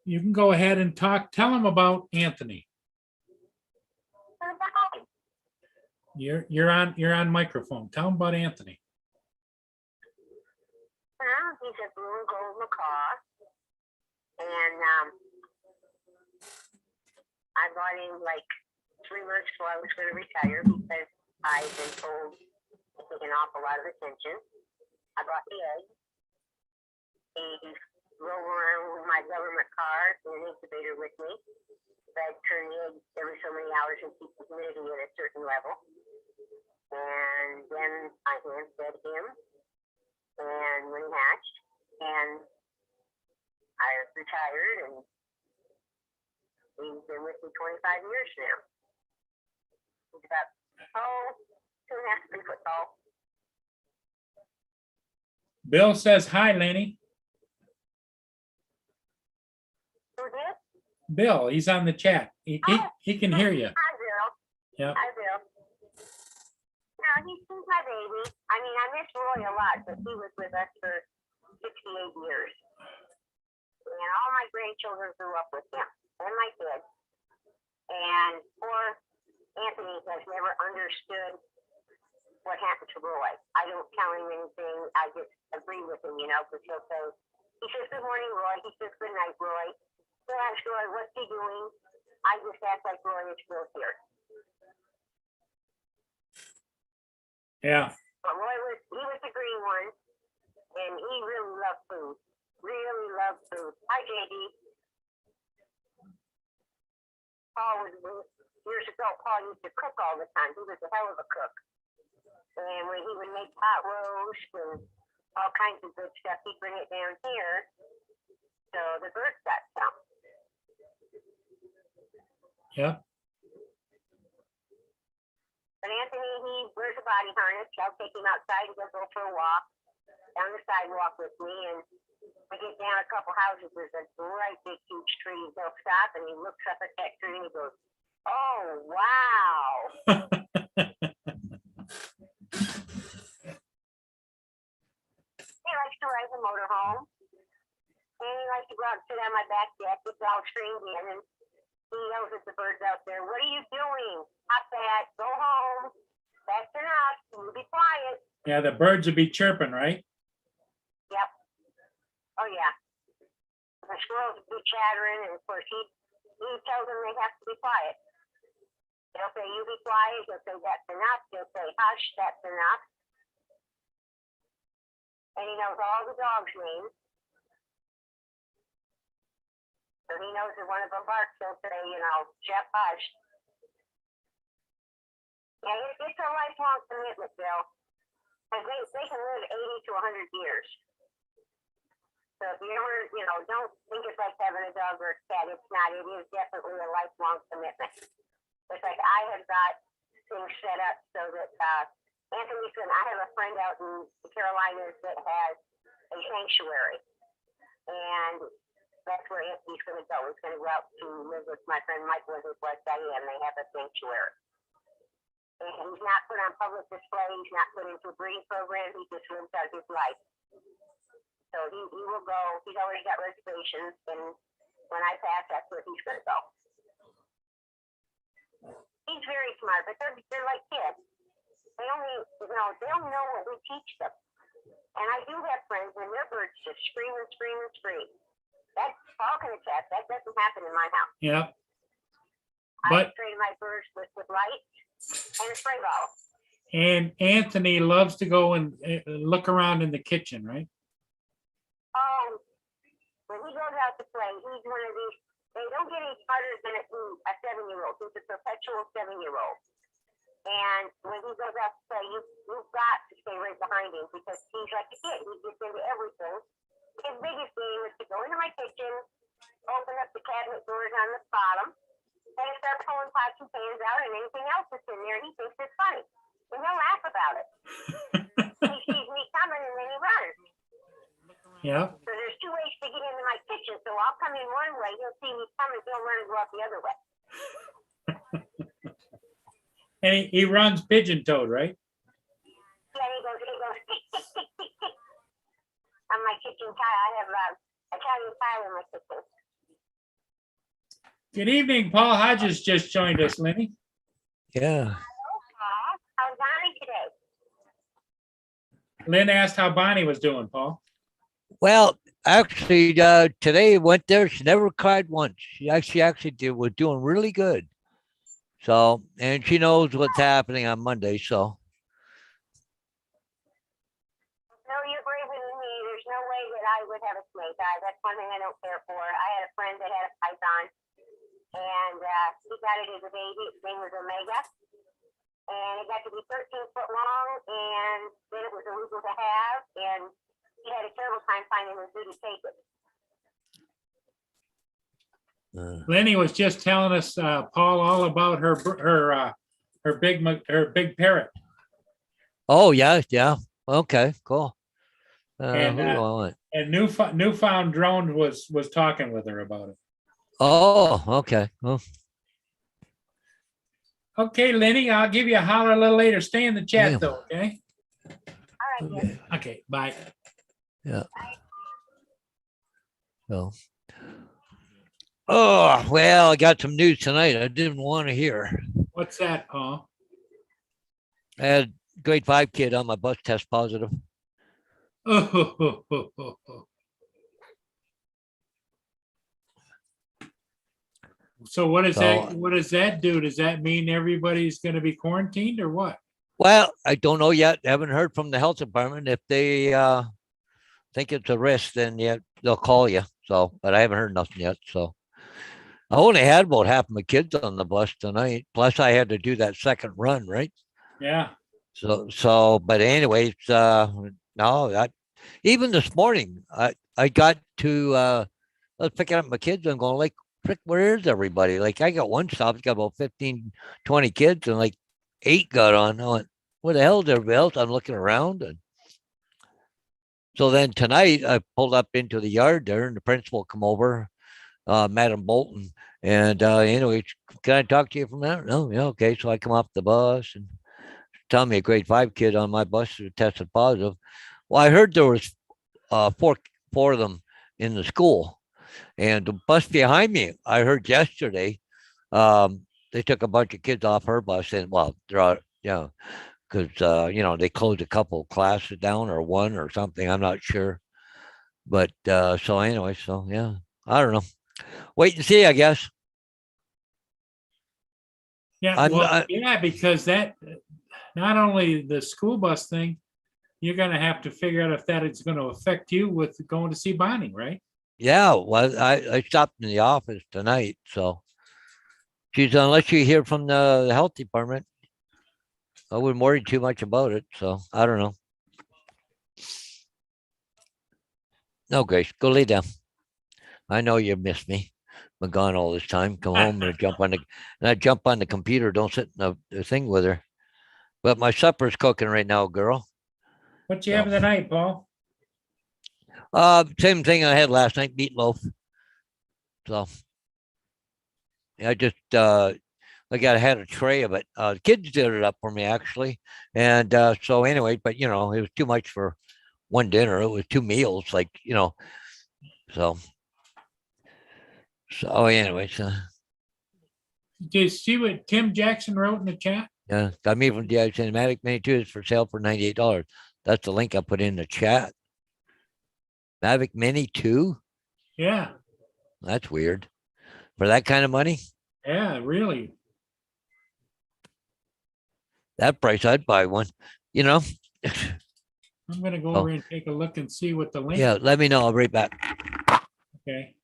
You can go ahead and talk. Tell them about Anthony. You're on microphone. Tell them about Anthony. Well, he's a blue and gold macaw, and I bought him like 3 months before I was going to retire because I've been told I take an awful lot of attention. I bought the egg. He drove around with my government car in an incubator with me. I'd turn the egg every so many hours and keep the humidity at a certain level. And then I hand fed him. And when he hatched, and I retired, and he's been with me 25 years now. He's about, 2.5 to 3 foot tall. Bill says hi, Lenny. Who did? Bill, he's on the chat. He can hear you. Hi, Bill. Yeah. Hi, Bill. No, he's my baby. I mean, I miss Roy a lot, but he was with us for 68 years. And all my grandchildren grew up with him, and my kids. And poor Anthony has never understood what happened to Roy. I don't tell him anything. I just agree with him, because he'll say, he says, good morning, Roy. He says, good night, Roy. He'll ask Roy, what's he doing? I just act like Roy is still here. Yeah. But Roy was the green one, and he really loved food. Really loved food. Hi, JD. Years ago, Paul used to cook all the time. He was a hell of a cook. And when he would make pot roast and all kinds of good stuff, he'd bring it down here. So the birds got some. Yeah. But Anthony, he wears a body harness. I'll take him outside and go for a walk down the sidewalk with me. And we get down a couple houses. There's a great big huge tree. He'll stop and he looks up at that tree and he goes, oh, wow. He likes to ride the motorhome. And he likes to go out and sit on my back deck. It's all screened in. And he yells at the birds out there, what are you doing? Stop that. Go home. That's enough. You be quiet. Yeah, the birds would be chirping, right? Yep. chattering, and of course he tells them they have to be quiet. They'll say, you be quiet. He'll say, that's enough. He'll say, hush, that's enough. And he knows all the dogs' names. So he knows if one of them barks, he'll say, Jeff, hush. Yeah, it's a lifelong commitment, Bill. And they can live 80 to 100 years. So if you ever, don't think it's like having a dog or a cat. It's not. It is definitely a lifelong commitment. It's like I have got things set up so that Anthony said, I have a friend out in the Carolinas that has a sanctuary. And that's where Anthony's going to go. He's going to go out to live with my friend Mike lives with West Diane. They have a sanctuary. And he's not put on public display. He's not put into a breeding program. He just lives out his life. So he will go. He's already got reservations. And when I pass, that's where he's going to go. He's very smart, but they're like kids. They only, they don't know what we teach them. And I do have friends when their birds just scream and scream and scream. That's Paul can attest. That doesn't happen in my house. Yeah. I train my birds with lights and a spray bottle. And Anthony loves to go and look around in the kitchen, right? When he goes out to play, he's one of these. They don't get any smarter than a 7-year-old. He's a perpetual 7-year-old. And when he goes out to play, you've got to stay right behind him because he's like a kid. He gets into everything. His biggest game is to go into my kitchen, open up the cabinet doors on the bottom, and start pulling pots and pans out and anything else that's in there. He thinks it's funny. And he'll laugh about it. He sees me coming and then he runs. Yeah. So there's 2 ways to get into my kitchen. So I'll come in one way, he'll see me coming, he'll run and go out the other way. And he runs pigeon-toed, right? Yeah, he goes, on my kitchen tile. I have Italian tile in my kitchen. Good evening, Paul Hodges just joined us, Lenny. Yeah. How's Bonnie today? Lynn asked how Bonnie was doing, Paul. Well, actually, today went there. She never cried once. She actually was doing really good. So, and she knows what's happening on Monday. So, No, you're braver than me. There's no way that I would have a snake. That's one thing I don't care for. I had a friend that had a python, and he got it as a baby. Its name was Omega, and it got to be 13 foot long, and then it was illegal to have, and he had a terrible time finding a zoo to take it. Lenny was just telling us, Paul, all about her big parrot. oh yeah, yeah. Okay, cool. And, who do I want? And Newfound Drone was talking with her about it. Oh, okay. Oh, Okay, Lenny, I'll give you a holler a little later. Stay in the chat Yeah. though, okay? All right, yes. Okay, bye. yeah. So, oh well, I got some news tonight. I didn't want to hear. What's that, Paul? I had a grade 5 kid on my bus test positive. So what does So- that, what does that do? Does that mean everybody's gonna be quarantined or what? Well, I don't know yet. Haven't heard from the health department. If they think it's a risk, then yeah, they'll call you. So, but I haven't heard nothing yet. So I only had about half my kids on the bus tonight. Plus I had to do that second run, right? Yeah, But anyways, no, even this morning, I got to, I was picking up my kids and going like, frick, where is everybody? Like I got one stop, it's got about 15, 20 kids and like 8 got on. I went, where the hell is everybody else? I'm looking around. And so then tonight I pulled up into the yard there and the principal come over, Madam Bolton. And anyway, can I talk to you from there? No, yeah, okay. So I come off the bus and tell me a grade 5 kid on my bus who tested positive. Well, I heard there was four of them in the school. And the bus behind me, I heard yesterday, they took a bunch of kids off her bus and well, they're because they closed a couple of classes down or one or something. I'm not sure. But so anyway, so yeah, I don't know. Wait and see, I guess. Yeah, I'm well, not- yeah, because that, not only the school bus thing, you're gonna have to figure out if that is gonna affect you with going to see Bonnie, right? Yeah, well, I stopped in the office tonight, so she's unless you hear from the health department, I wouldn't worry too much about it. So I don't know. No, Grace, go lay down. I know you miss me. I'm gone all this time. Come home and I jump on the computer. Don't sit in the thing with her. But my supper's cooking right now, girl. What you So, having tonight, Paul? same thing I had last night, meatloaf. So I just I had a tray of it. The kids did it up for me actually. And so anyway, but it was too much for one dinner. It was two meals, so anyway, so Did you see what Tim Jackson wrote in the chat? yeah, got me from DI Cinematic Mini 2 is for sale for $98. That's the link I put in the chat. Mavic Mini 2? Yeah, That's weird. For that kind of money? yeah, really. That price, I'd buy one. I'm gonna go Oh. over and take a look and see what the link. Yeah, let me know. I'll be right back. Okay.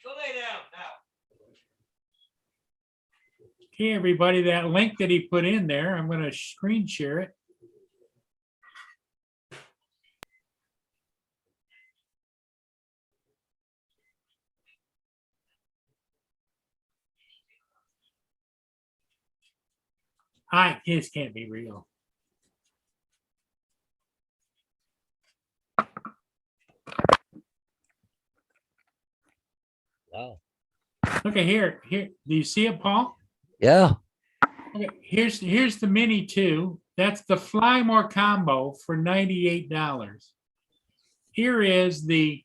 Go lay down now. Okay, everybody, that link that he put in there, I'm gonna screen share it. His can't be real. Wow. Okay, here, do you see it, Paul? Yeah. Okay, here's the Mini 2. That's the Fly More combo for $98. Here is the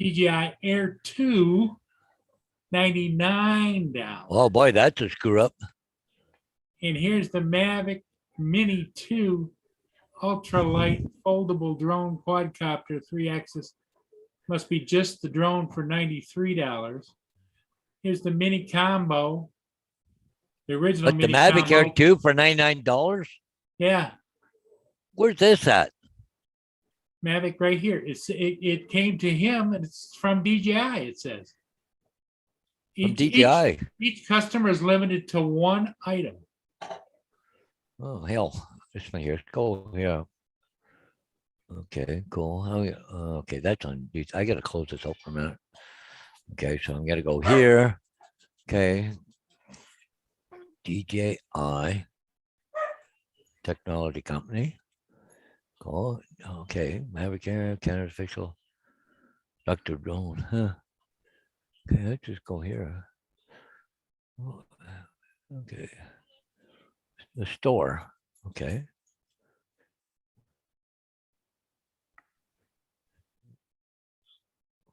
DJI Air 2, $99. Oh boy, that's a screw up. And here's the Mavic Mini 2 ultralight foldable drone quadcopter 3-axis. Must be just the drone for $93. Here's the Mini Combo. The original But the Mini Mavic Air Combo. 2 for $99? Yeah, Where's this at? Mavic right here. It came to him and it's from DJI, it says. From DJI. Each customer is limited to one item. Oh hell. This one here. Go yeah. Okay, cool. Okay, that's on. I gotta close this up for a minute. Okay, so I'm gonna go here. Okay. DJI technology company. Cool. Okay. Mavic Air, Canada official. Dr. Drone. Huh. Okay, let's just go here. Oh, okay. The store. Okay.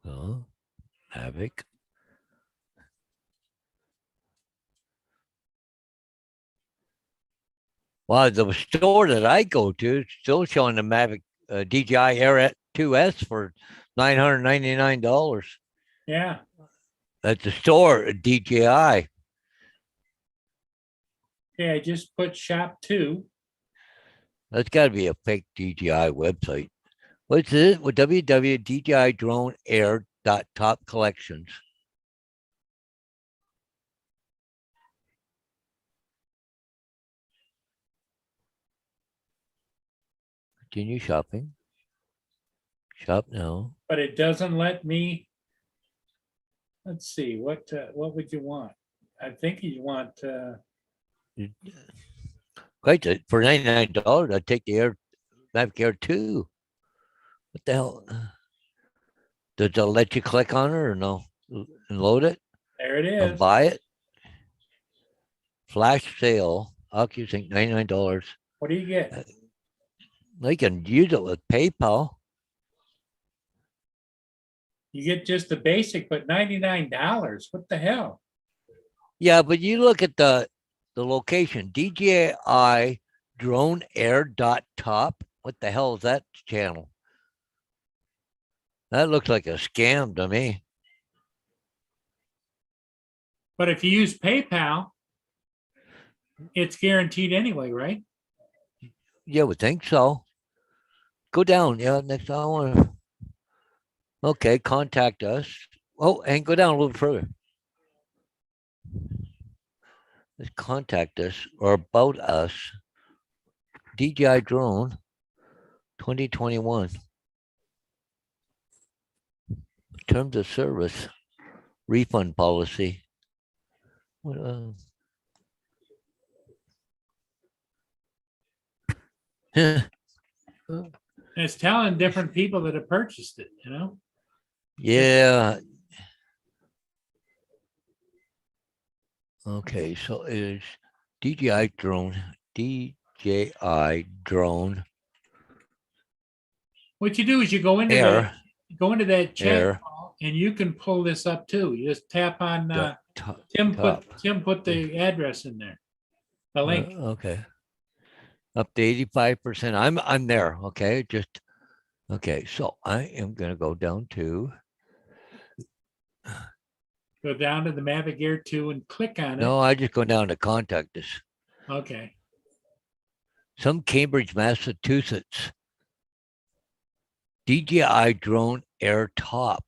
Oh, Mavic. Well, the store that I go to is still showing the Mavic DJI Air 2S for $999. Yeah. At the store at DJI. Okay, I just put shop 2. That's got to be a fake DJI website. What's it? With www.DJI-Drone-Air.top collections. Continue shopping. Shop now. But it doesn't let me. Let's see, what would you want? I think you want Quite for $99, I'd take the Mavic Air 2. What the hell? Does it let you click on it or no? And load it? there it Or is. buy it? Flash sale. Occupying $99. What do you get? They can use it with PayPal. You get just the basic, but $99. What the hell? Yeah, but you look at the location, DJI Drone Air top. What the hell is that channel? That looks like a scam to me. But if you use PayPal, it's guaranteed anyway, right? Yeah, would think so. Go down. Yeah, next I want to. Okay, contact us. Oh, and go down a little further. Let's contact us or about us. DJI drone 2021. Terms of service. Refund policy. What, And it's telling different people that have purchased it, you know? yeah. Okay, so it is DJI drone. DJI drone What you do is you go into air. that chat Air. call and you can pull this up too. You just tap on, Tim top. put the address in there, the link. Okay. Up to 85%. I'm there. Okay. Just okay. So I am gonna go down to Go down to the Mavic Air 2 and click on it. no, I just go down to contact us. Okay. Some Cambridge, Massachusetts. DJI drone air top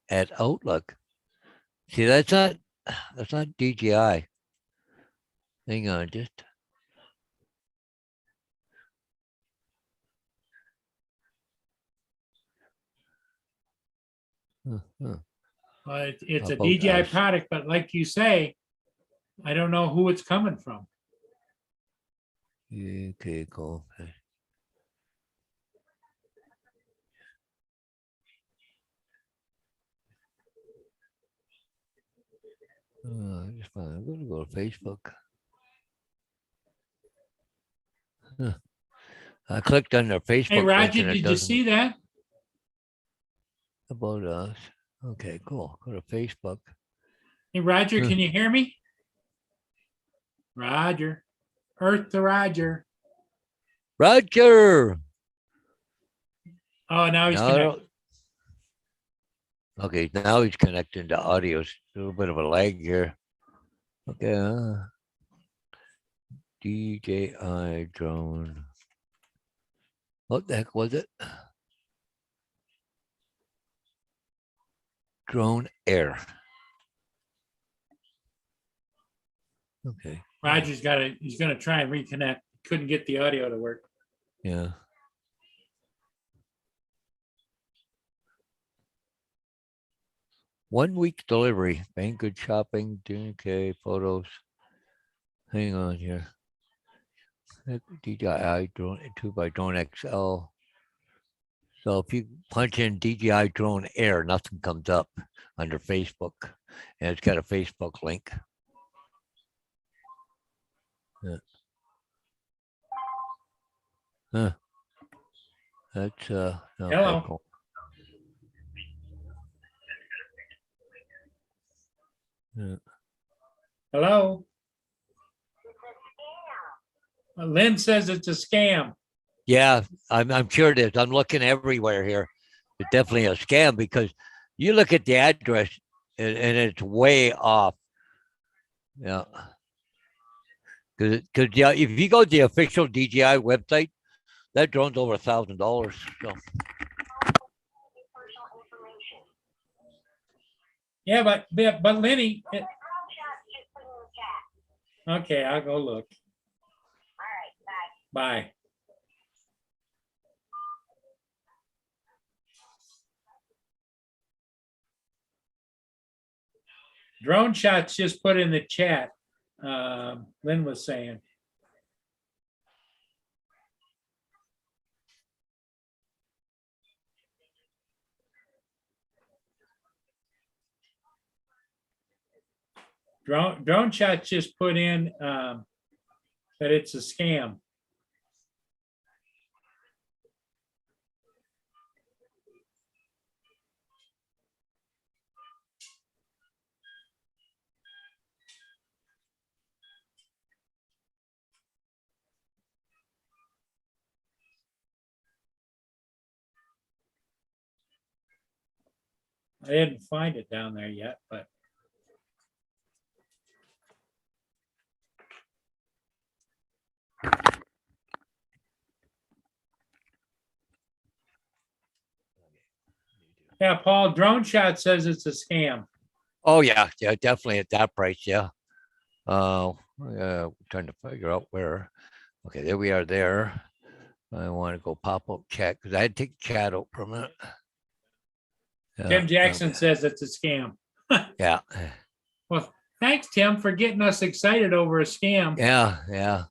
at Outlook. See, that's not DJI. Hang on, just It's a About DJI us. product, but like you say, I don't know who it's coming from. Okay, cool. Just fine. I'm gonna go to Facebook. Huh. I clicked on their Facebook. Hey, link Roger, and it did you doesn't- see that? about us? Okay, cool. Go to Facebook. Hey, Roger, Huh. can you hear me? Roger, Earth to Roger. Roger. Oh, now he's No, connected. okay, now he's connecting to audio. It's a little bit of a lag here. Okay. DJI drone. What the heck was it? Drone air. Okay. Roger's he's gonna try and reconnect. Couldn't get the audio to work. Yeah. One week delivery. Bang good shopping. Okay, photos. Hang on here. DJI drone 2x drone XL. So if you punch in DJI drone air, nothing comes up under Facebook. And it's got a Facebook link. Yeah. Huh. That's okay, Hello. cool. Yeah. Hello. Lynn says it's a scam. Yeah, I'm sure it is. I'm looking everywhere here. It's definitely a scam because you look at the address and it's way off. Yeah. Because yeah, if you go to the official DJI website, that drone's over $1,000. So Yeah, but Lenny. Okay, I'll go look. All right, bye. Bye. Drone shots just put in the chat. Lynn was saying. Drone shots just put in that it's a scam. I didn't find it down there yet, but yeah, Paul, Drone Shot says it's a scam. Oh, yeah, yeah, definitely at that price, yeah. Trying to figure out where. Okay, there we are there. I want to go pop up chat because I had to take chat out for a minute. Tim Jackson says it's a scam. Yeah, Well, thanks, Tim, for getting us excited over a scam. yeah, yeah.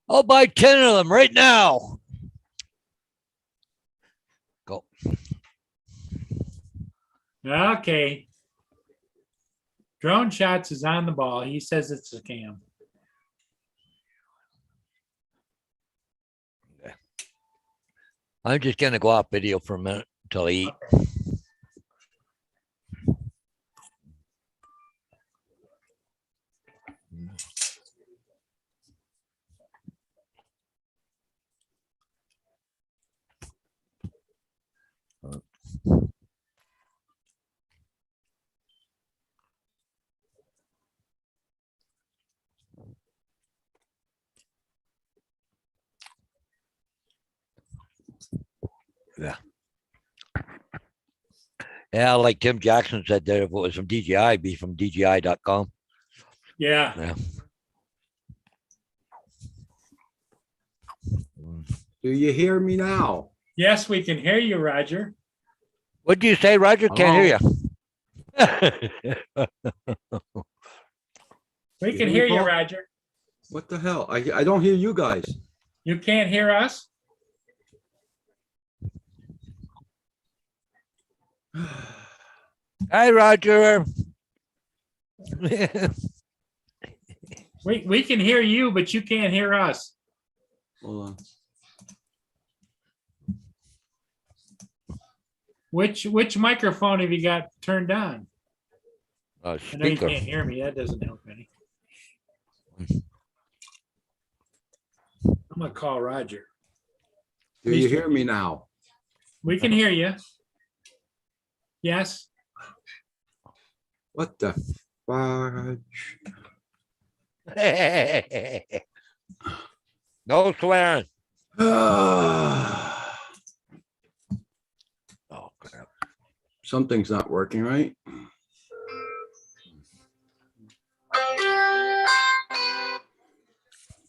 I'll buy 10 of them right now. Go. Okay. Drone Shots is on the ball. He says it's a scam. I'm just gonna go off video for a minute until I eat. Yeah. Yeah, like Tim Jackson said that if it was from DJI, it'd be from DJI.com. Yeah. Yeah. Do you hear me now? Yes, we can hear you, Roger. What do you say, Roger? Can't hear you. We You can hear me, hear you, Paul? Roger. What the hell? I don't hear you guys. You can't hear us? Hi, Roger. We can hear you, but you can't hear us. Hold on. Which microphone have you got turned on? I know you Speaker. can't hear me. That doesn't help any. I'm gonna call Roger. Do you hear me now? We can hear you. Yes. What the fudge? No swearing. Oh, crap. Something's not working right.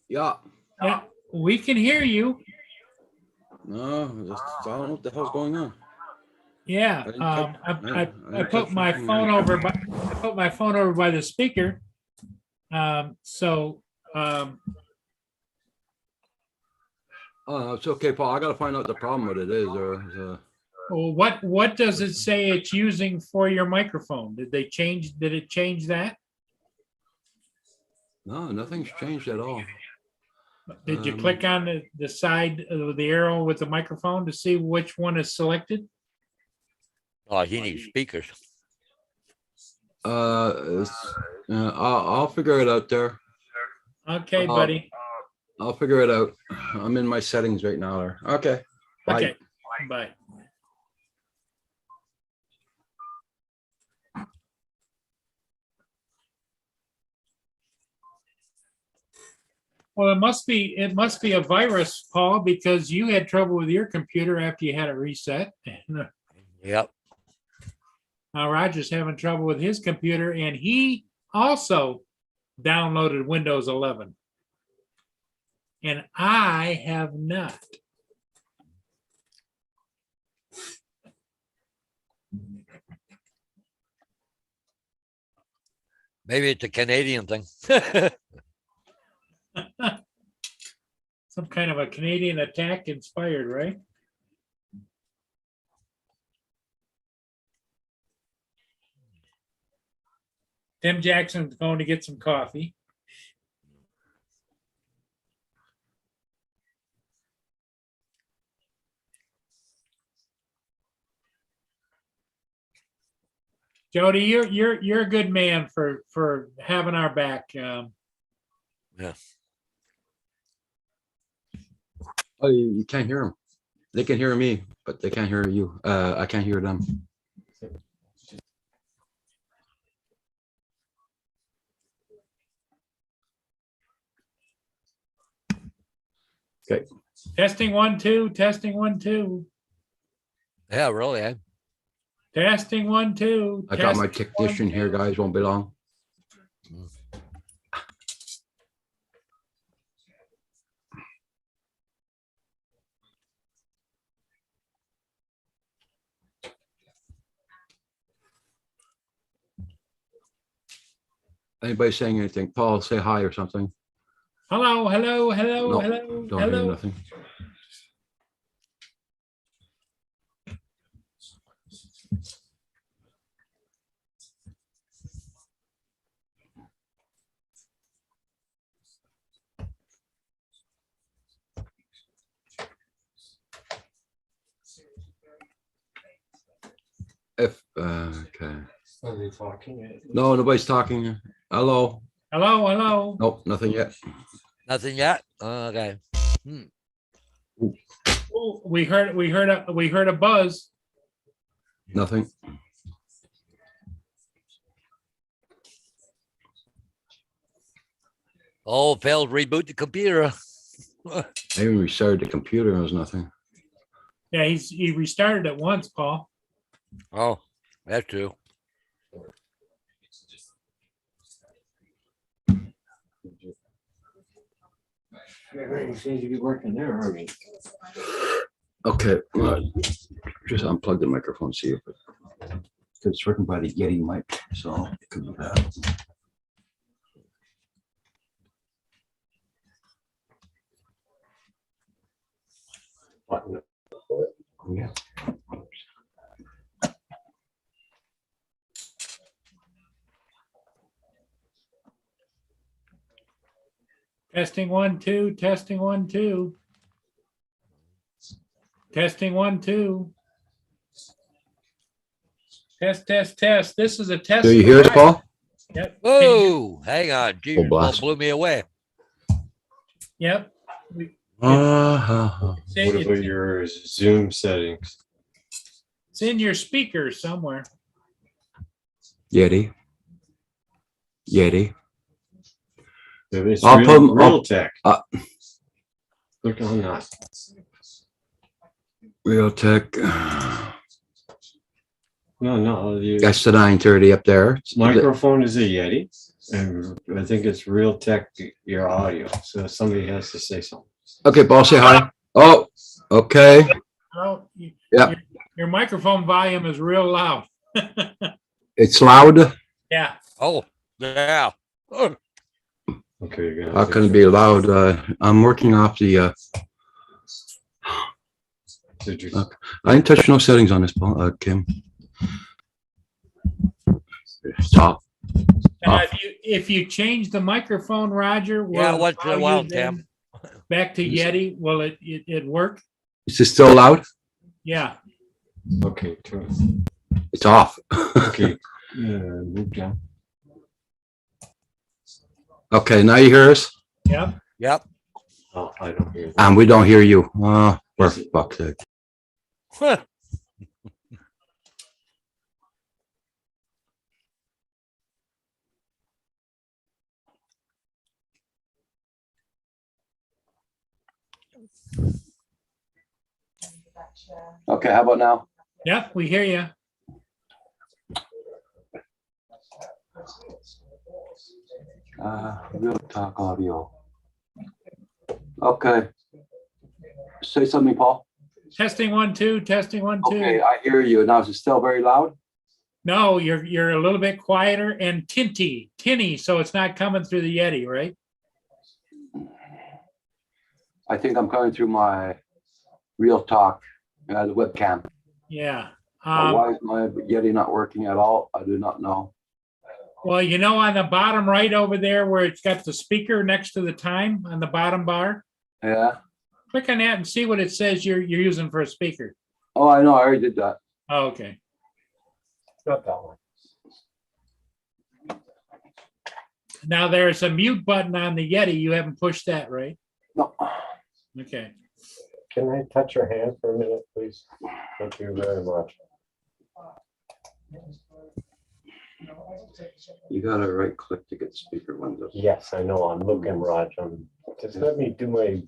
Yeah. Yeah, we can hear you. No, I don't know what the hell's going on. Yeah. I didn't touch- I I put didn't my touch phone anything. over by I put my phone over by the speaker. Oh, it's okay, Paul. I gotta find out the problem what it is, or Well, what does it say it's using for your microphone? Did it change that? no, nothing's changed at all. Did you Um, click on the side of the arrow with the microphone to see which one is selected? Oh, he needs speakers. I'll figure it out there. Okay, Uh, buddy. I'll figure it out. I'm in my settings right now. There. Okay. Bye. Okay, bye. Well, it must be a virus, Paul, because you had trouble with your computer after you had it reset. Yep. Now Roger's having trouble with his computer, and he also downloaded Windows 11. And I have not. Maybe it's a Canadian thing. Some kind of a Canadian attack inspired, right? Tim Jackson's going to get some coffee. Jody, you're a good man for having our back. Yeah. Oh, you can't hear them. They can hear me, but they can't hear you. I can't hear them. Okay. Testing 1, 2, testing 1, 2. Yeah, really. Testing 1, 2. I got my testing technician 1, here, 2. guys. Won't be long. Anybody saying anything? Paul, say hi or something. Hello, hello, hello, No, hello, don't hear hello. nothing. If, okay. Are they talking? No, nobody's talking. Hello? Hello, hello. Nope, nothing yet. Nothing yet? Okay. Oh, we heard a buzz. Nothing. Oh, failed reboot the computer. I even restarted the computer. There was nothing. Yeah, he restarted it once, Paul. Oh, that's true. Everything seems to be working there, Army. Okay, just unplug the microphone, see if it's working by the Yeti mic, so it could be that. Button. Yeah. Testing 1, 2, testing 1, 2. Testing 1, 2. Test, test, test. This is a test. Do you hear us, Paul? Yep. Whoa, hang on. Jesus, blast. blew me away. Yep. Uh-huh. What about your Zoom settings? It's in your speaker somewhere. Yeti. Yeti. If it's I'll real, put- real tech. uh, Click on that. Realtek. No, That's the 930 up there. microphone is a Yeti, and I think it's real tech, your audio. So somebody has to say something. Okay, Paul, say hi. Oh, okay. Oh, Yeah. Your microphone volume is real loud. It's loud. Yeah. Oh, yeah. Oh, Okay, you're gonna How have can to it be loud? I'm working off the, Did you? Okay. I didn't touch no settings on this, Paul, Kim. Stop. If you change the microphone, Roger. Yeah, will once in a allow you while, then Tim. Back to Yeti. Will it work? Is it still loud? Yeah. Okay, It's off. okay. Move down. Okay, now you hear us? Yep. Yep. Oh, I don't hear. And we don't hear you. For fuck's sake. Huh. Okay, how about now? Yep. We hear you. Real talk audio. Okay. Say something, Paul. Testing 1, 2. Testing 1, 2. Okay, I hear you. Now, is it still very loud? No, you're a little bit quieter and tinny, so it's not coming through the Yeti, right? I think I'm coming through my Real Talk, the webcam. Yeah. Why is my Yeti not working at all? I do not know. Well, on the bottom right over there where it's got the speaker next to the time on the bottom bar, Yeah. click on that and see what it says you're using for a speaker. Oh, I know. I already did that. Oh, okay. Not that one. Now there's a mute button on the Yeti. You haven't pushed that, right? No. Okay. Can I touch your hand for a minute, please? Thank you very much. You got to right click to get speaker window. Yes, I know. I'm looking, Raj. Just let me do my.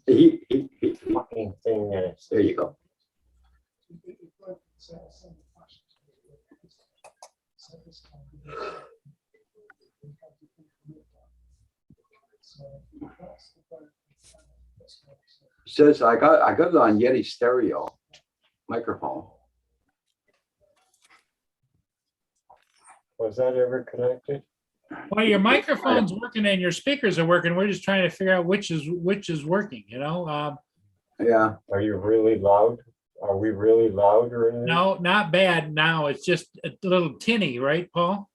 talking thing there. There you go. Says I got it on Yeti stereo microphone. Was that ever connected? Well, your microphone's working and your speakers are working. We're just trying to figure out which is working, you know? Yeah. Are you really loud? Are we really loud or anything? No, not bad now. It's just a little tinny, right, Paul?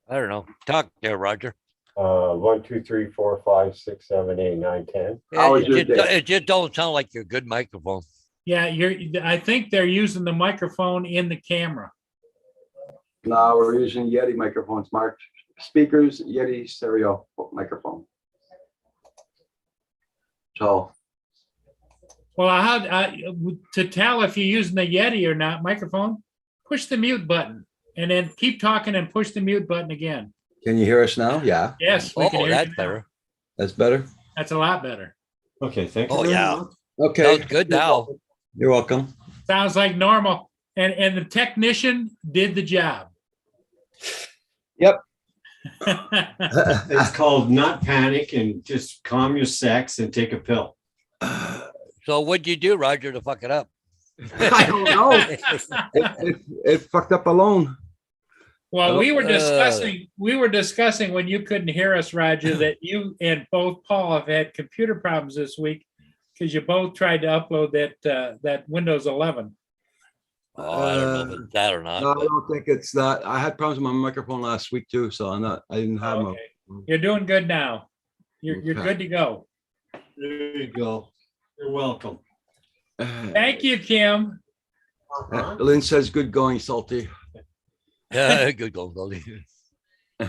I don't know. Talk there, Roger. 1, 2, 3, 4, 5, 6, 7, 8, 9, 10. How was your It day? just don't sound like your good microphone. Yeah, I think they're using the microphone in the camera. No, we're using Yeti microphones, Mark. Speakers, Yeti stereo microphone. So, Well, to tell if you're using the Yeti or not microphone, push the mute button and then keep talking and push the mute button again. can you hear us now? Yeah, Yes, we can Oh, hear that's you now. better. that's better. That's a lot better. Okay, thank you. Oh, very yeah. much. Okay. Sounds good now. You're welcome. Sounds like normal. And the technician did the job. Yep. It's called not panic and just calm your sex and take a pill. So what'd you do, Roger, to fuck it up? I don't know. It fucked up alone. Well, we were Uh. discussing when you couldn't hear us, Roger, that you and both Paul have had computer problems this week because you both tried to upload that Windows 11. Oh, I don't know if it's that or not. No, I but- don't think it's that. I had problems with my microphone last week too, so I didn't have Okay. You're doing good now. You're Okay. good to go. There you go. You're welcome. my. Thank you, Kim. Lynn says, "Good going, salty." Yeah, good going, Goldie. You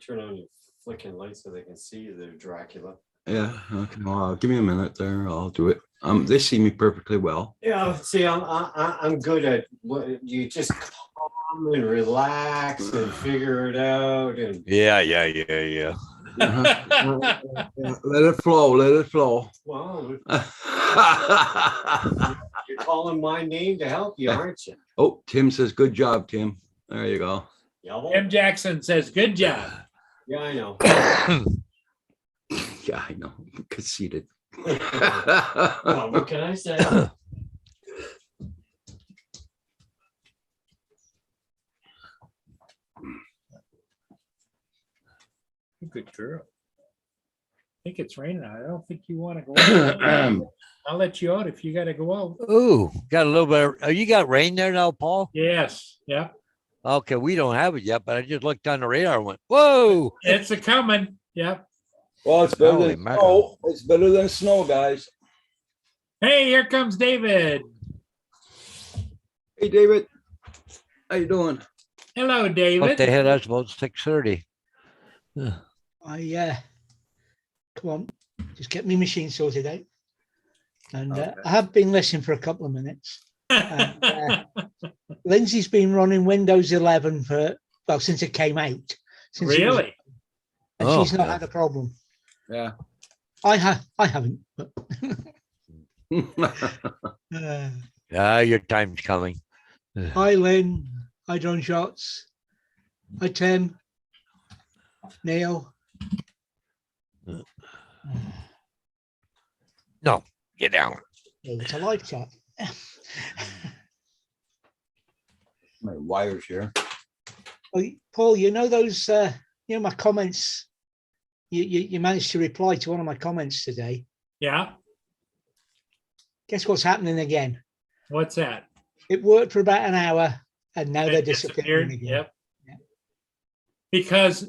turn on your flicking lights so they can see you there, Dracula. Yeah. Okay. Well, give me a minute there. I'll do it. They see me perfectly well. Yeah, see, I'm good at what you just calm and relax and figure it out and Yeah. Yeah, let it flow. Let it flow. well, you're calling my name to help you, aren't you? Oh, Tim says, "Good job, Tim." There you go. Yellow? Tim Jackson says, good job. Yeah, I know. Yeah, I know. Conceited. Well, what can I say? Good girl. I think it's raining. I don't think you want to go out. I'll let you out if you got to go out. Ooh, got a little bit. Oh, you got rain there now, Paul? Yes. Yeah. Okay, we don't have it yet, but I just looked on the radar and went, whoa. It's a coming. Yep. Well, it's better Holy than mackerel. snow. It's better than snow, guys. Hey, here comes David. Hey, David. How you doing? Hello, What David. the hell? That's about 6:30. Come on, just get my machine sorted out. And I have been listening for a couple of minutes. And, Lindsay's been running Windows 11 since it came out. Since it was- Really? and Oh, she's not yeah. had a problem. Yeah. I haven't. But, Yeah, your time's coming. hi, Lynn. Hi, Drone Shots. Hi, Tim. Neil. No, get down. It's a live chat. My wires here. Oh, Paul, you know those, my comments. You managed to reply to one of my comments today. Yeah. Guess what's happening again? What's that? It worked for about an hour, and now they're It disappearing again. Yep. Yeah.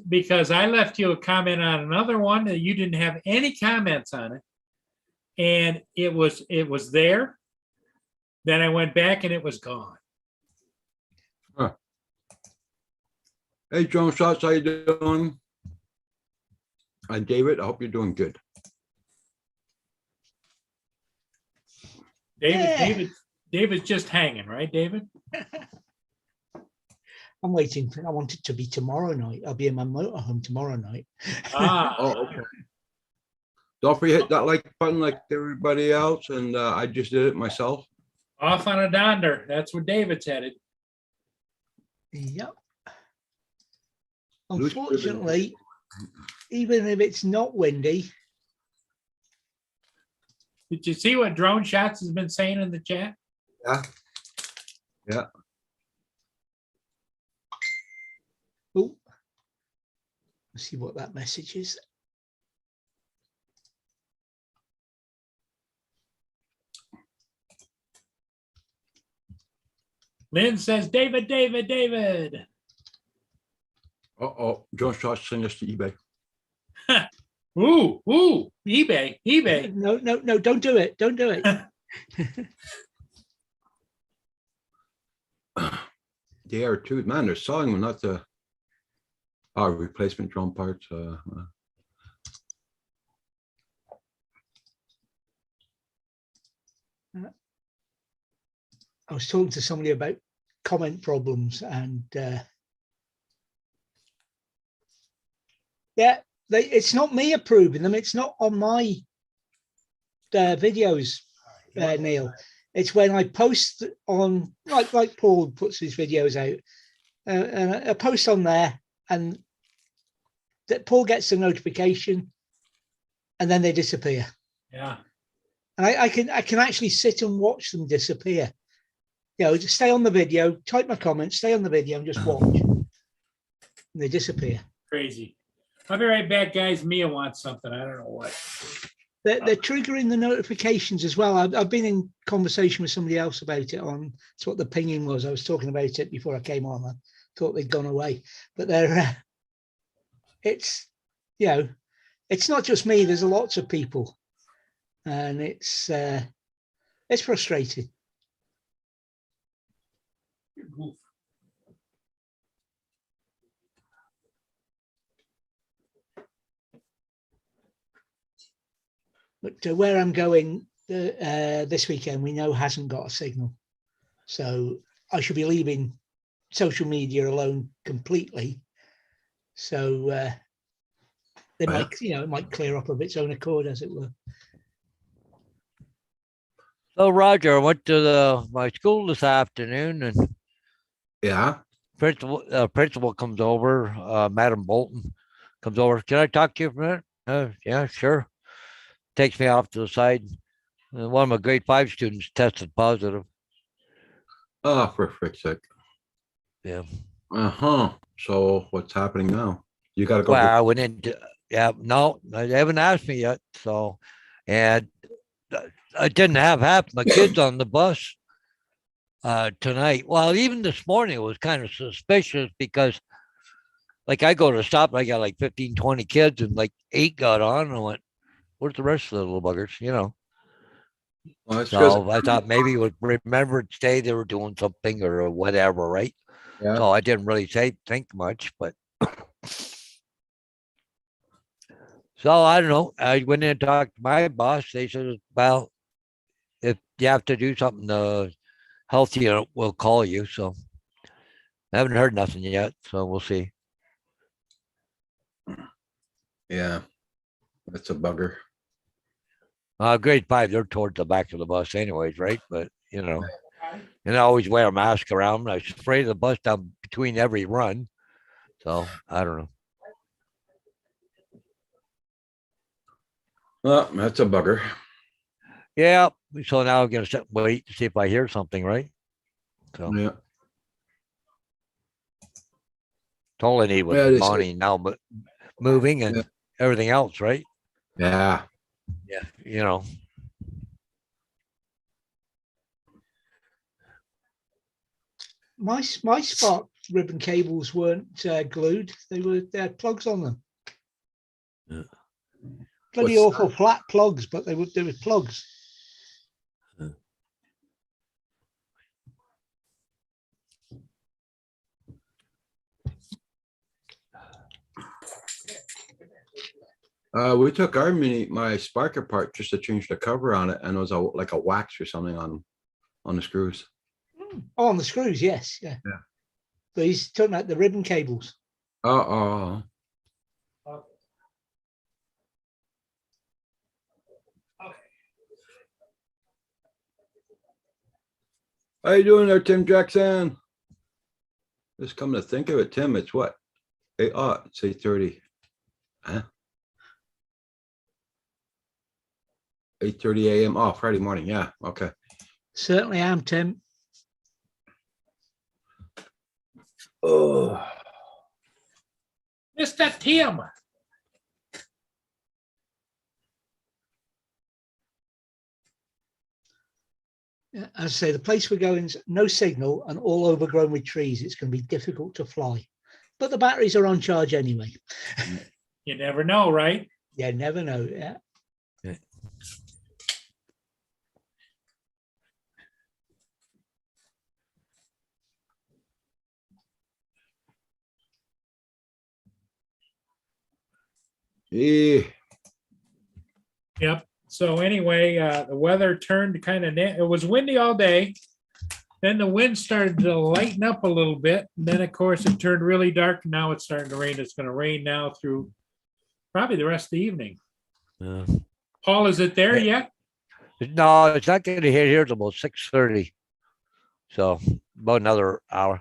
Because I left you a comment on another one that you didn't have any comments on it. And it was there. Then I went back and it was gone. Hey, Drone Shots, how you doing? And David, I hope you're doing good. David's just hanging, right, David? I'm waiting I want it to be tomorrow night. I'll be in my motorhome tomorrow night. Ah, Oh, okay. Don't forget to hit that like button like everybody else, and I just did it myself. Off on a donder. That's where David's headed. Yep. Loose ribbon. Unfortunately, even if it's not windy, Did you see what Drone Shots has been saying in the chat? Yeah. Yeah. oh, let's see what that message is. Lynn says, David, David, David. Uh-oh, John Shot send us to eBay. Ooh, ooh, eBay, eBay. No, no, no, don't do it. Don't do it. They are too, man, they're selling them, not the replacement drum parts. I was talking to somebody about comment problems, and yeah, it's not me approving them. It's not on my videos, Neil. It's when I post on, like Paul puts his videos out, and I post on there, and that Paul gets a notification, and then they disappear. Yeah. And I can actually sit and watch them disappear. You know, just stay on the video, type my comments, stay on the video, and just watch. And they disappear. Crazy. I'll be right back, guys. Mia wants something. I don't know what. They're triggering the notifications as well. I've been in conversation with somebody else about it. It's what the pinging was. I was talking about it before I came on. I thought they'd gone away, but they're. It's, you know, it's not just me. There's lots of people, and it's frustrating. But where I'm going this weekend, we know hasn't got a signal. So I should be leaving social media alone completely. So they might, you know, it might clear up of its own accord, as it were. So Roger, I went to my school this afternoon, and Yeah. principal comes over, Madam Bolton comes over. Can I talk to you for a minute? Yeah, sure. Takes me off to the side. One of my grade 5 students tested positive. Oh, for frick's sake. Yeah. Uh-huh. So what's happening now? You gotta go. Well, I went into, yeah, no, they haven't asked me yet. So, and I didn't have half my kids on the bus tonight. Well, even this morning it was kind of suspicious because like I go to stop, I got like 15, 20 kids, and like 8 got on, and I went, where's the rest of the little buggers, you know? Well, that's 'cause- So I thought maybe with Remembrance Day they were doing something or whatever, right? Yeah. So I didn't really think much, but so I don't know. I went in and talked to my boss. They said, well, if you have to do something, the health unit will call you. So I haven't heard nothing yet. So we'll see. Yeah. That's a bugger. Grade 5, they're towards the back of the bus anyways, right? But, you know, and I always wear a mask around. I was afraid of the bus down between every run. So I don't know. Well, that's a bugger. Yeah. So now I'm going to sit and wait to see if I hear something, right? So Yeah. all I need was Yeah, Bonnie now, but moving and everything else, right? Yeah. Yeah. You know, My spark ribbon cables weren't glued. They had plugs on them. Yeah. Bloody What's awful flat plugs, but they were plugs. We took my spark apart just to change the cover on it, and it was like a wax or something on the screws. Oh, on the screws, yes, yeah. Yeah. But he's talking about the ribbon cables. Oh. How you doing there, Tim Jackson? Just coming to think of it, Tim, it's what? It's 8:30. Huh? 8:30 a.m. Oh, Friday morning. Yeah. Okay. Certainly am, Tim. Oh, Mr. Tim. Yeah, as I say, the place we're going is no signal and all overgrown with trees. It's going to be difficult to fly. But the batteries are on charge anyway. You never know, right? Yeah, never know. Yeah. yeah. Yep. So anyway, the weather turned kind of, it was windy all day. Then the wind started to lighten up a little bit. And then, of course, it turned really dark. Now it's starting to rain. It's going to rain now through probably the rest of the evening. Yeah. Paul, is it there yet? No, it's not going to hit here till about 6:30. So about another hour.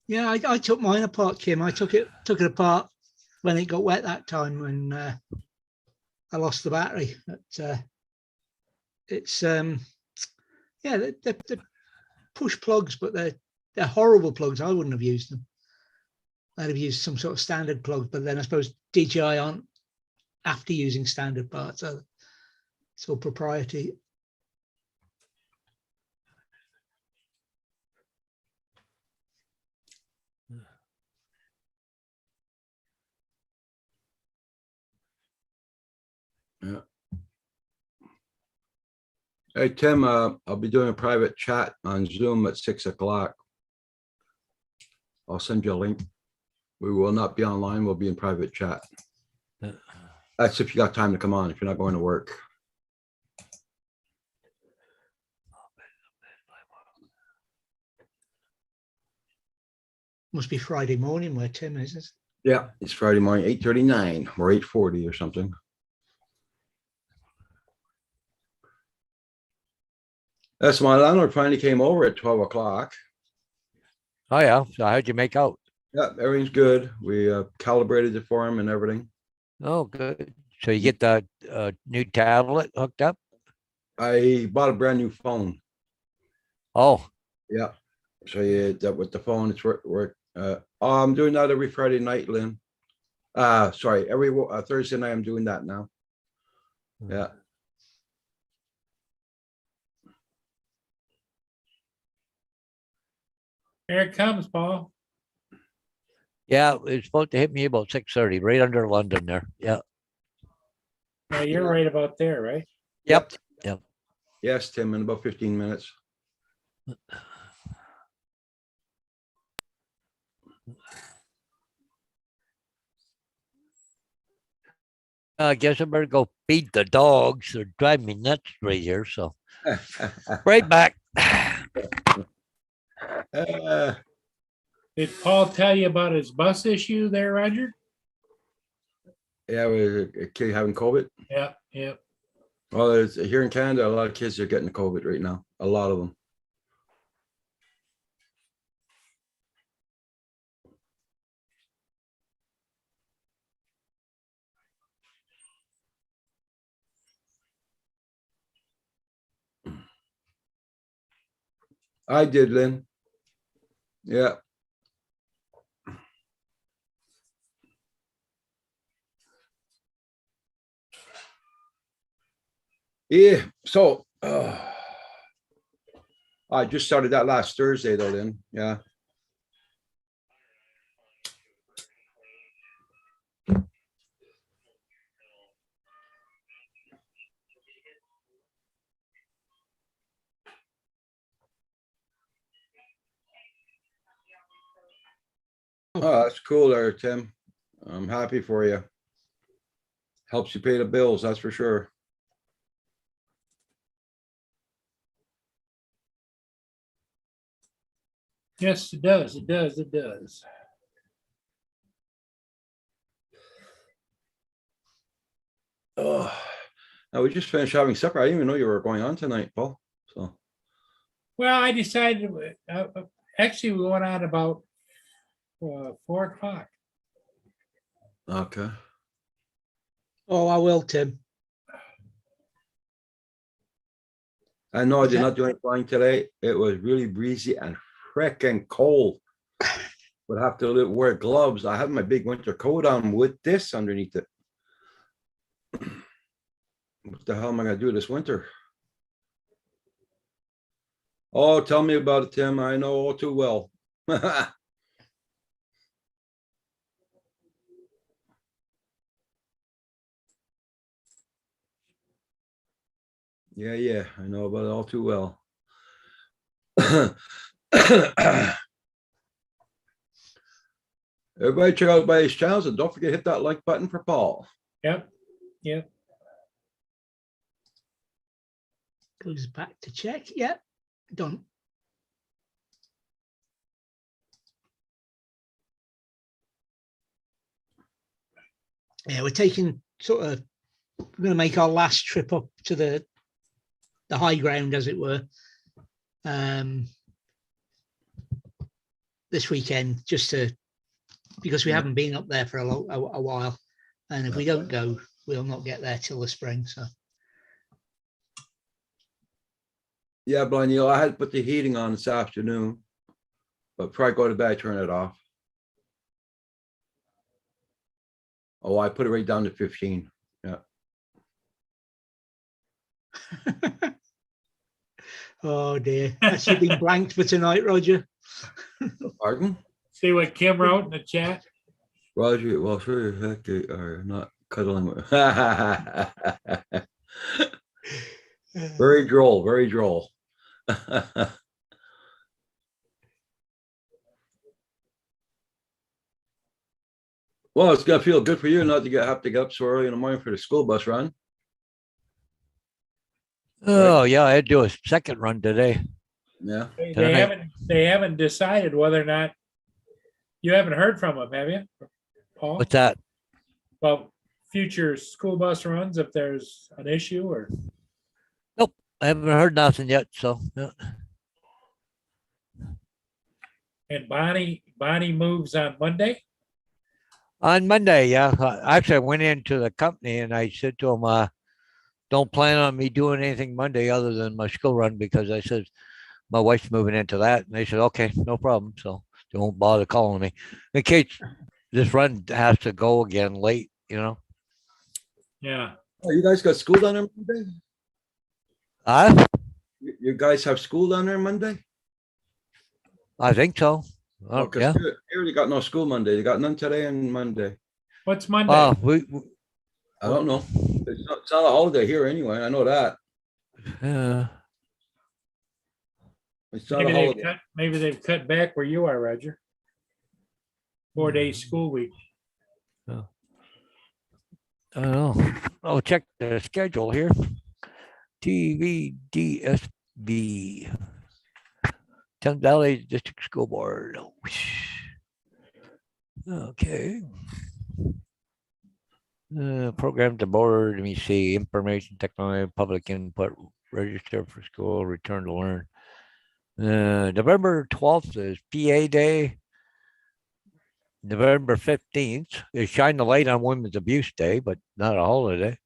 Yeah, I took mine apart, Kim. I took it apart when it got wet that time when I lost the battery. But it's yeah, they're push plugs, but they're horrible plugs. I wouldn't have used them. I'd have used some sort of standard plug, but then I suppose DJI aren't after using standard parts. So it's all proprietary. Yeah. Hey, Tim, I'll be doing a private chat on Zoom at 6 o'clock. I'll send you a link. We will not be online. We'll be in private chat. Yeah. That's if you got time to come on, if you're not going to work. Must be Friday morning where Tim is. Yeah, it's Friday morning, 8:39 or 8:40 or something. That's my landlord finally came over at 12 o'clock. Oh yeah. So how'd you make out? Yeah, everything's good. We calibrated it for him and everything. Oh, good. So you get the new tablet hooked up? I bought a brand new phone. Oh, Yeah. So yeah, that with the phone, it's work. I'm doing that every Friday night, Lynn. Sorry, every Thursday night I'm doing that now. Yeah. Here it comes, Paul. yeah. It's supposed to hit me about 6:30, right under London there. Yeah. Yeah, you're right about there, right? Yep. Yes, Tim, in about 15 minutes. I guess I better go feed the dogs. They're driving me nuts right here. So right back. Did Paul tell you about his bus issue there, Roger? Yeah, with a kid having COVID. Yeah, yeah. Well, it's here in Canada, a lot of kids are getting COVID right now. A lot of them. I did, Lynn. Yeah. Yeah. So I just started that last Thursday though, Lynn. Yeah. Oh, that's cool there, Tim. I'm happy for you. Helps you pay the bills, that's for sure. Yes, it does. It does. It does. Oh, now we just finished having supper. I didn't even know you were going on tonight, Paul. So, Well, I decided, actually, we went on about 4 o'clock. okay. Oh, I will, Tim. I know I did Okay. not do any flying today. It was really breezy and freaking cold. Would have to wear gloves. I have my big winter coat on with this underneath it. What the hell am I gonna do this winter? Oh, tell me about it, Tim. I know all too well. Yeah, I know about it all too well. Everybody check out everybody's channels and don't forget to hit that like button for Paul. Yep, yep. Goes back to check. Yeah, done. Yeah, we're taking sort of, we're going to make our last trip up to the high ground, as it were, this weekend, just to, because we haven't been up there for a while, and if we don't go, we'll not get there till the spring. So Yeah, Brian, I had to put the heating on this afternoon, but before I go to bed, turn it off. Oh, I put it right down to 15. Yeah. oh dear, that should be blanked for tonight, Roger. Pardon? See what Kim wrote in the chat? Roger, well, sure, you heck you are not cuddling with. Very droll, very droll. Well, it's gonna feel good for you not to have to get up so early in the morning for the school bus run. Oh, yeah, I had to do a second run today. Yeah. They Tonight. haven't decided whether or not, you haven't heard from them, have you? Paul? What's that? Well, future school bus runs, if there's an issue or, I haven't heard nothing yet, so. Yeah. and Bonnie moves on Monday? On Monday, yeah. Actually, I went into the company and I said to them, don't plan on me doing anything Monday other than my school run, because I said my wife's moving into that. And they said, okay, no problem. So they won't bother calling me in case this run has to go again late, you know. Yeah. Oh, you guys got school down there Monday? You guys have school down there Monday? I think so. Oh, 'cause Yeah. here they got no school Monday. They got none today and Monday. What's Monday? I don't know. It's not a holiday here anyway. I know that. It's not a holiday. Maybe they've cut back where you are, Roger. 4 days school week. I don't know. I'll check the schedule here. TVDSB. Thames Valley District School Board. Okay. Program to board, let me see, information technology, public input, register for school, return to learn. November 12th is PA Day. November 15th is Shine the Light on Women's Abuse Day, but not a holiday.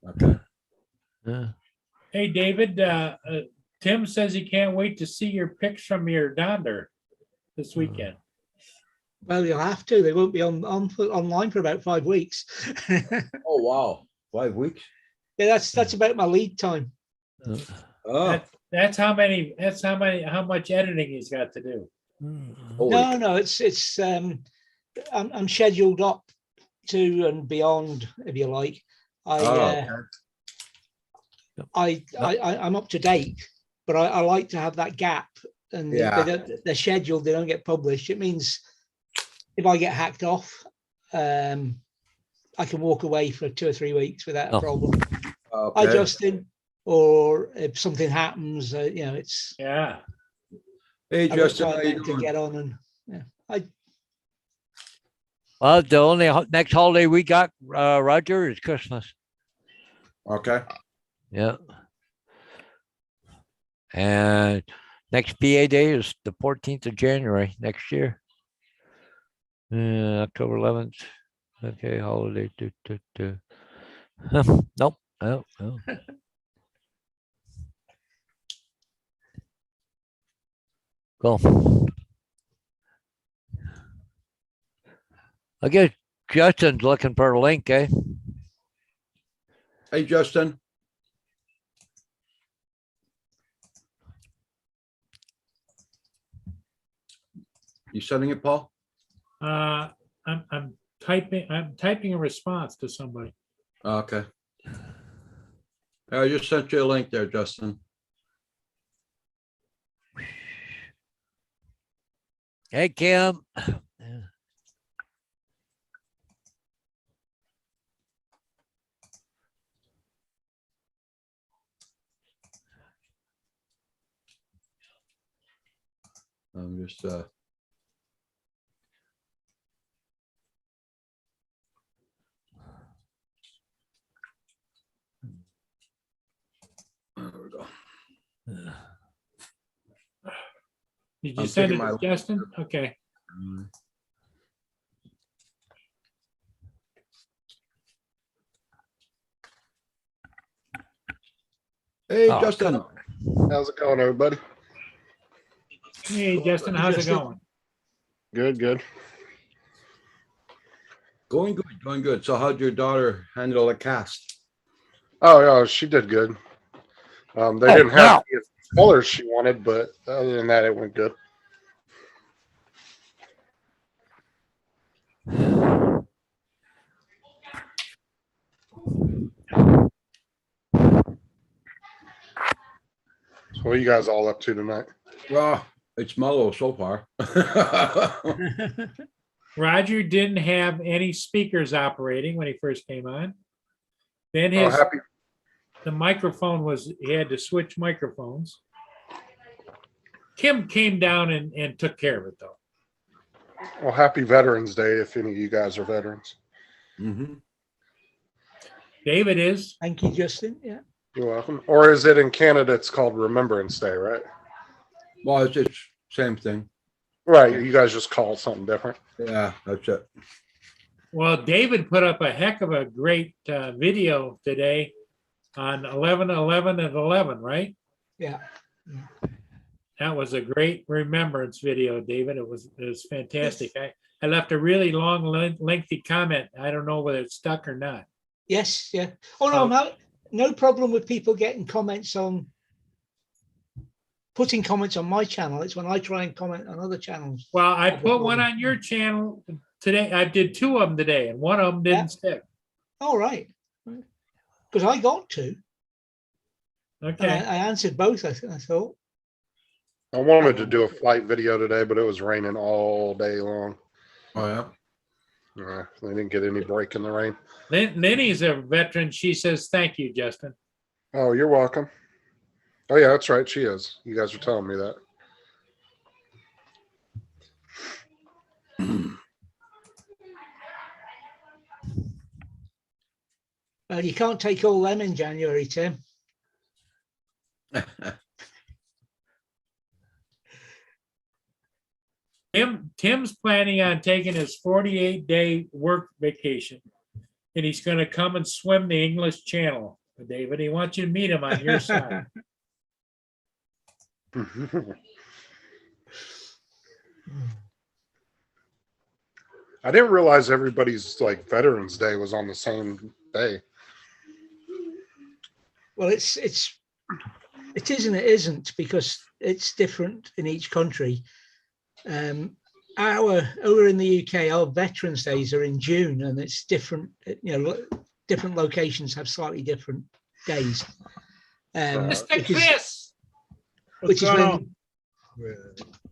Okay. Hey, David, Tim says he can't wait to see your pics from your Donder this weekend. Well, you'll have to. They won't be online for about 5 weeks. Oh, wow. 5 weeks? Yeah, that's about my lead time. Oh, That's how much editing he's got to do. holy No, it's I'm scheduled up to and beyond, if you like. I'm up to date, but I like to have that gap, and Yeah. they're scheduled. They don't get published. It means if I get hacked off, I can walk away for 2 or 3 weeks without a problem. Hi, Okay. Justin. Or if something happens, it's Yeah. Hey, I Justin, how try you to doing? get on and Well, the only next holiday we got, Roger, is Christmas. Okay, Yeah. And next BA day is the 14th of January next year. October 11th. Okay, holiday. Nope. Oh, oh. Cool. I guess Justin's looking for a link, eh? hey, Justin. You sending it, Paul? I'm typing a response to somebody. Okay. I just sent you a link there, Justin. Hey, Kim. I'm just, there we go. Did you I'm send it taking to my- Justin? Okay. Hey, Oh, Justin. How's it going, everybody? Hey, Justin, how's it Justin. going? Good, good. Going good, going good. So how'd your daughter handle the cast? Oh, yeah, she did good. They Oh, didn't have wow. the colors she wanted, but other than that, it went good. So what are you guys all up to tonight? Well, it's mellow so far. Roger didn't have any speakers operating when he first came on. Then Oh, his the microphone was, he had to switch microphones. Kim came down and took care of it though. well, happy Veterans Day if any of you guys are veterans. Mhm. David is. Thank you, Justin. Yeah. You're welcome. Or is it in Canada? It's called Remembrance Day, right? Well, it's same thing. Right. You guys just call it something different. Yeah, that's it. Well, David put up a heck of a great video today on 11/11/11, right? Yeah. That was a great remembrance video, David. It was fantastic. I left a really long, lengthy comment. I don't know whether it's stuck or not. Yes. Yeah. Oh no, no problem with people getting comments on putting comments on my channel. It's when I try and comment on other channels. Well, I put one on your channel today. I did 2 of them today, and one of them didn't stick. All right. Because I got to. Okay. I answered both, I thought. I wanted to do a flight video today, but it was raining all day long. Oh, yeah. They didn't get any break in the rain. Lenny's a veteran. She says, thank you, Justin. Oh, you're welcome. Oh, yeah, that's right. She is. You guys were telling me that. You can't take all them in January, Tim. Tim's planning on taking his 48-day work vacation, and he's going to come and swim the English Channel. David, he wants you to meet him on your side. I didn't realize everybody's like Veterans Day was on the same day. Well, it is and it isn't, because it's different in each country. Over in the UK, our Veterans Days are in June, and it's different. Different locations have slightly different days. Mr. Chris. Which is when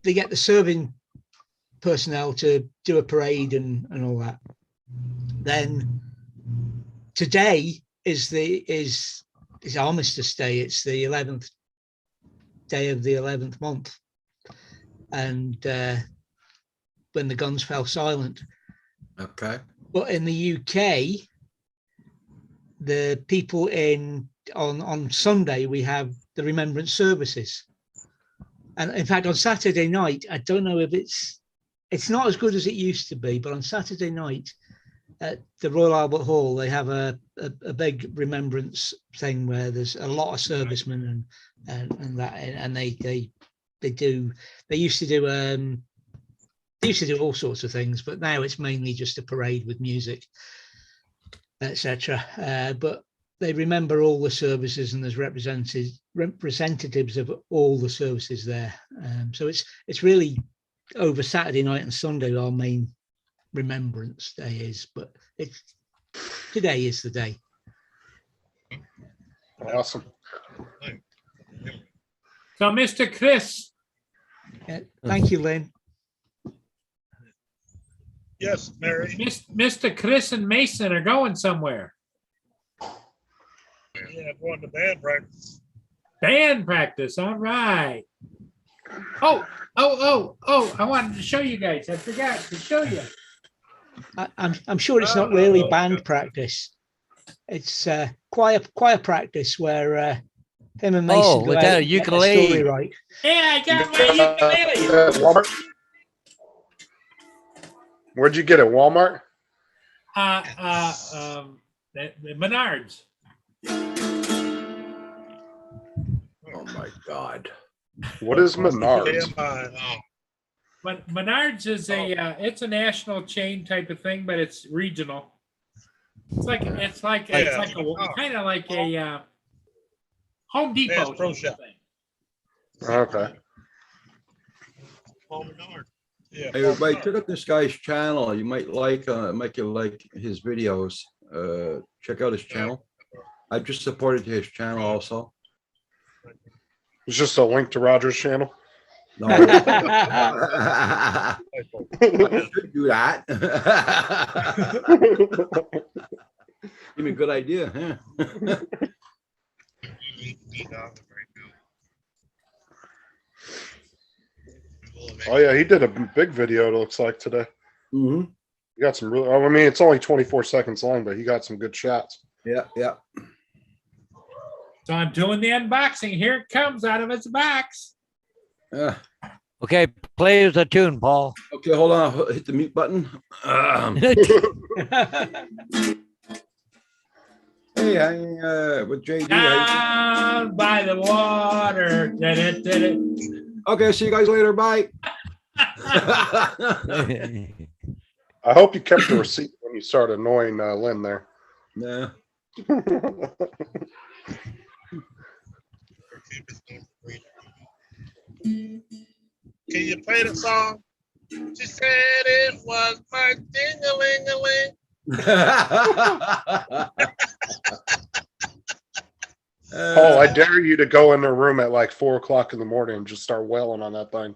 they get the serving personnel to do a parade and all that. Then today is Armistice Day. It's the 11th day of the 11th month, and when the guns fell silent. Okay. But in the UK, the people on Sunday, we have the remembrance services. And in fact, on Saturday night, I don't know if it's not as good as it used to be, but on Saturday night at the Royal Albert Hall, they have a big remembrance thing where there's a lot of servicemen and that, and they used to do all sorts of things, but now it's mainly just a parade with music, etc. But they remember all the services, and there's representatives of all the services there. So it's really over Saturday night and Sunday our main remembrance day is, but today is the day. Awesome. So, Mr. Chris, Thank you, Lynn. Yes, Mary. Mr. Chris and Mason are going somewhere. Yeah, going to band practice. Band practice, all right. Oh, I wanted to show you guys. I forgot to show you. I'm sure it's not really band practice. It's choir practice where him and Mason Oh, go with out that and get the ukulele. story right. Yeah, I got my ukulele. Walmart? Where'd you get it? Walmart? Menards. Oh my God. What is Menards? But Menards is it's a national chain type of thing, but it's regional. It's like kind of like a Home Depot Pro type Shop. of thing. Okay. Yeah. Hey, everybody, check out this guy's channel. You might like his videos. Check out his channel. I just supported his channel also. It's just a link to Roger's channel. No. I should do that. Give me a good idea, huh? Oh yeah, he did a big video, it looks like, today. Hmm. He got some really, I mean, it's only 24 seconds long, but he got some good shots. Yeah, yeah. So I'm doing the unboxing. Here it comes out of its box. Okay, play us a tune, Paul. Okay, hold on. I'll hit the mute button. Hey, with JD. Down by the water. Did it. Okay, see you guys later. Bye. I hope you kept the receipt when you started annoying Lynn there. Nah. Can you play the song? She said it was my ding-a-ling-a-ling. Paul, I dare you to go in their room at like 4 o'clock in the morning and just start wailing on that thing.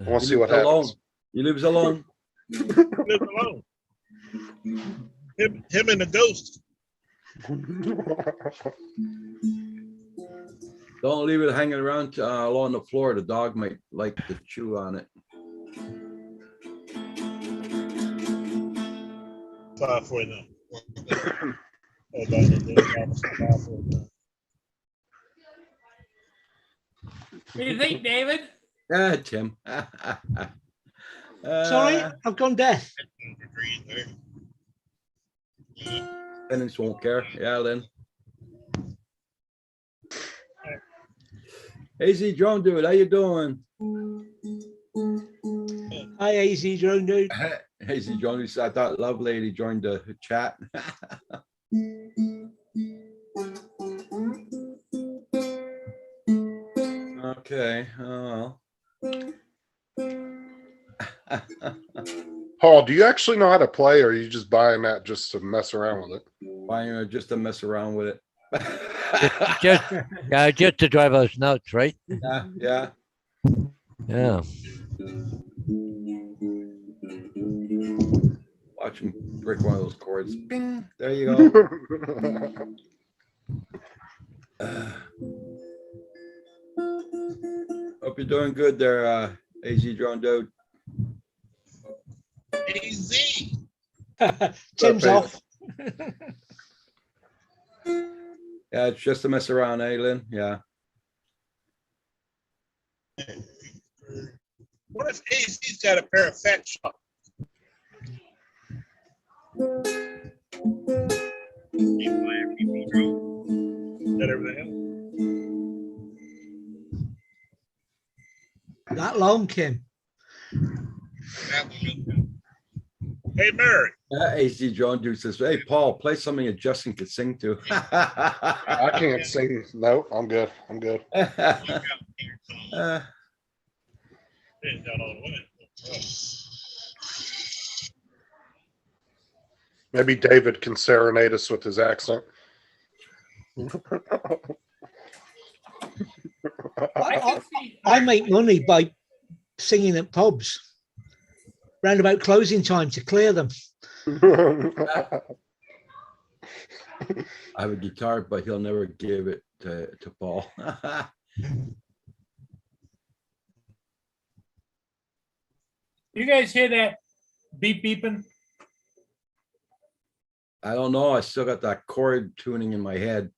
I want to see what happens. He lives alone. Live alone. Him and the ghost. Don't leave it hanging around along the floor. The dog might like to chew on it. 5 for now. What do you think, David? Tim. Sorry, I've gone deaf. Tenants won't care. Yeah, Lynn. AZ Drone Dude, how you doing? Hi, AZ Drone Dude. AZ Drone Dude, I thought Love Lady joined the chat. Okay. Paul, do you actually know how to play, or are you just buying that just to mess around with it? Why just to mess around with it? just to drive us nuts, right? Yeah. Yeah. Watch him break one of those chords. Bing. There you go. Hope you're doing good there, AZ Drone Dude. AZ. Tim's off. Yeah, it's just to mess around, eh, Lynn? Yeah. What if AC's got a pair of fat shorts? Got everything That long, Kim. else? Hey, Mary. AC John Duke says, hey, Paul, play something that Justin could sing to. I can't sing. No, I'm good. I'm good. Maybe David can serenade us with his accent. I make money by singing at pubs round about closing time to clear them. I have a guitar, but he'll never give it to Paul. You guys hear that beep beeping? I don't know. I still got that chord tuning in my head.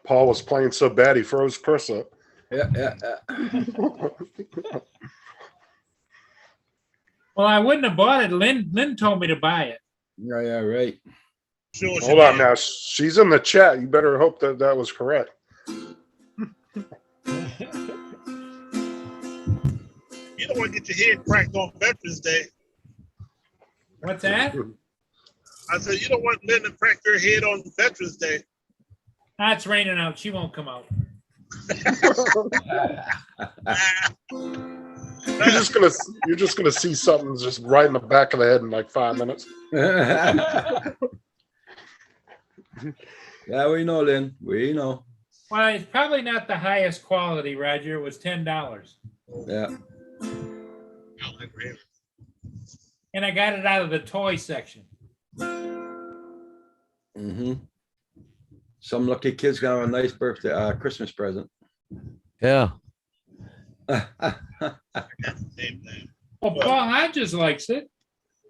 Paul was playing so bad he froze Chris up. Yeah. Well, I wouldn't have bought it. Lynn told me to buy it. Yeah, right. Sure, Hold on now. She's in the chat. You better hope that that was correct. You don't want to get your head cracked on Veterans Day. What's that? I said, you don't want Lynn to crack your head on Veterans Day. Ah, it's raining out. She won't come out. You're just gonna see something just right in the back of the head in like 5 minutes. Yeah, we know, Lynn. We know. Well, it's probably not the highest quality, Roger. It was $10. Yeah. And I got it out of the toy section. Mm-hmm. Some lucky kid's gonna have a nice birthday, Christmas present. Yeah. Well, Paul Hodges likes it.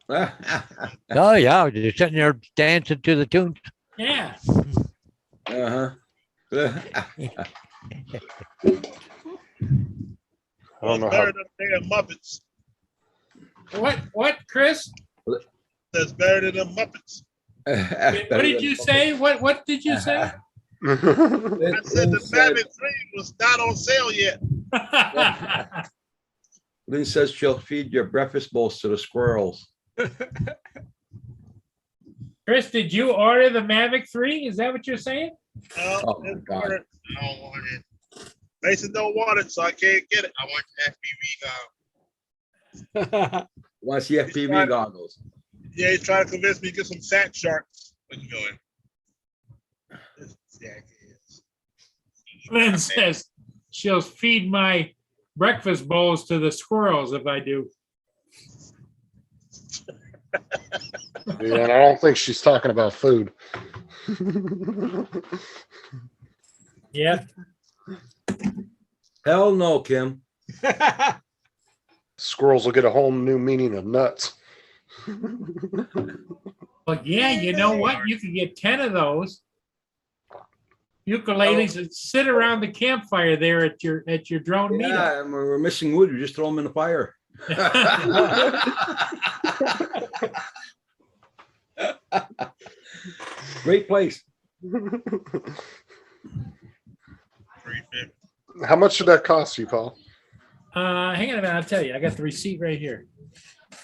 Oh, yeah. You're sitting there dancing to the tunes. Yeah. Uh-huh. I don't know how. Better than damn Muppets. What, Chris? That's better than the Muppets. What did you say? What did you say? I said the Mavic 3 was not on sale yet. Lynn says she'll feed your breakfast bowls to the squirrels. Chris, did you order the Mavic 3? Is that what you're saying? No, Oh, my God. I don't want it. Mason don't want it, so I can't get it. I want FPV. Want to see FPV goggles? Yeah, he's trying to convince me to get some fat sharks. What's going? Lynn says she'll feed my breakfast bowls to the squirrels if I do. Yeah, and I don't think she's talking about food. Yeah. Hell no, Kim. Squirrels will get a whole new meaning of nuts. Well, yeah, you know what? You could get 10 of those ukuleles and sit around the campfire there at your drone meetup. Yeah, and we're missing wood. We just throw them in the fire. Great place. How much did that cost you, Paul? Hang on a minute, I'll tell you. I got the receipt right here.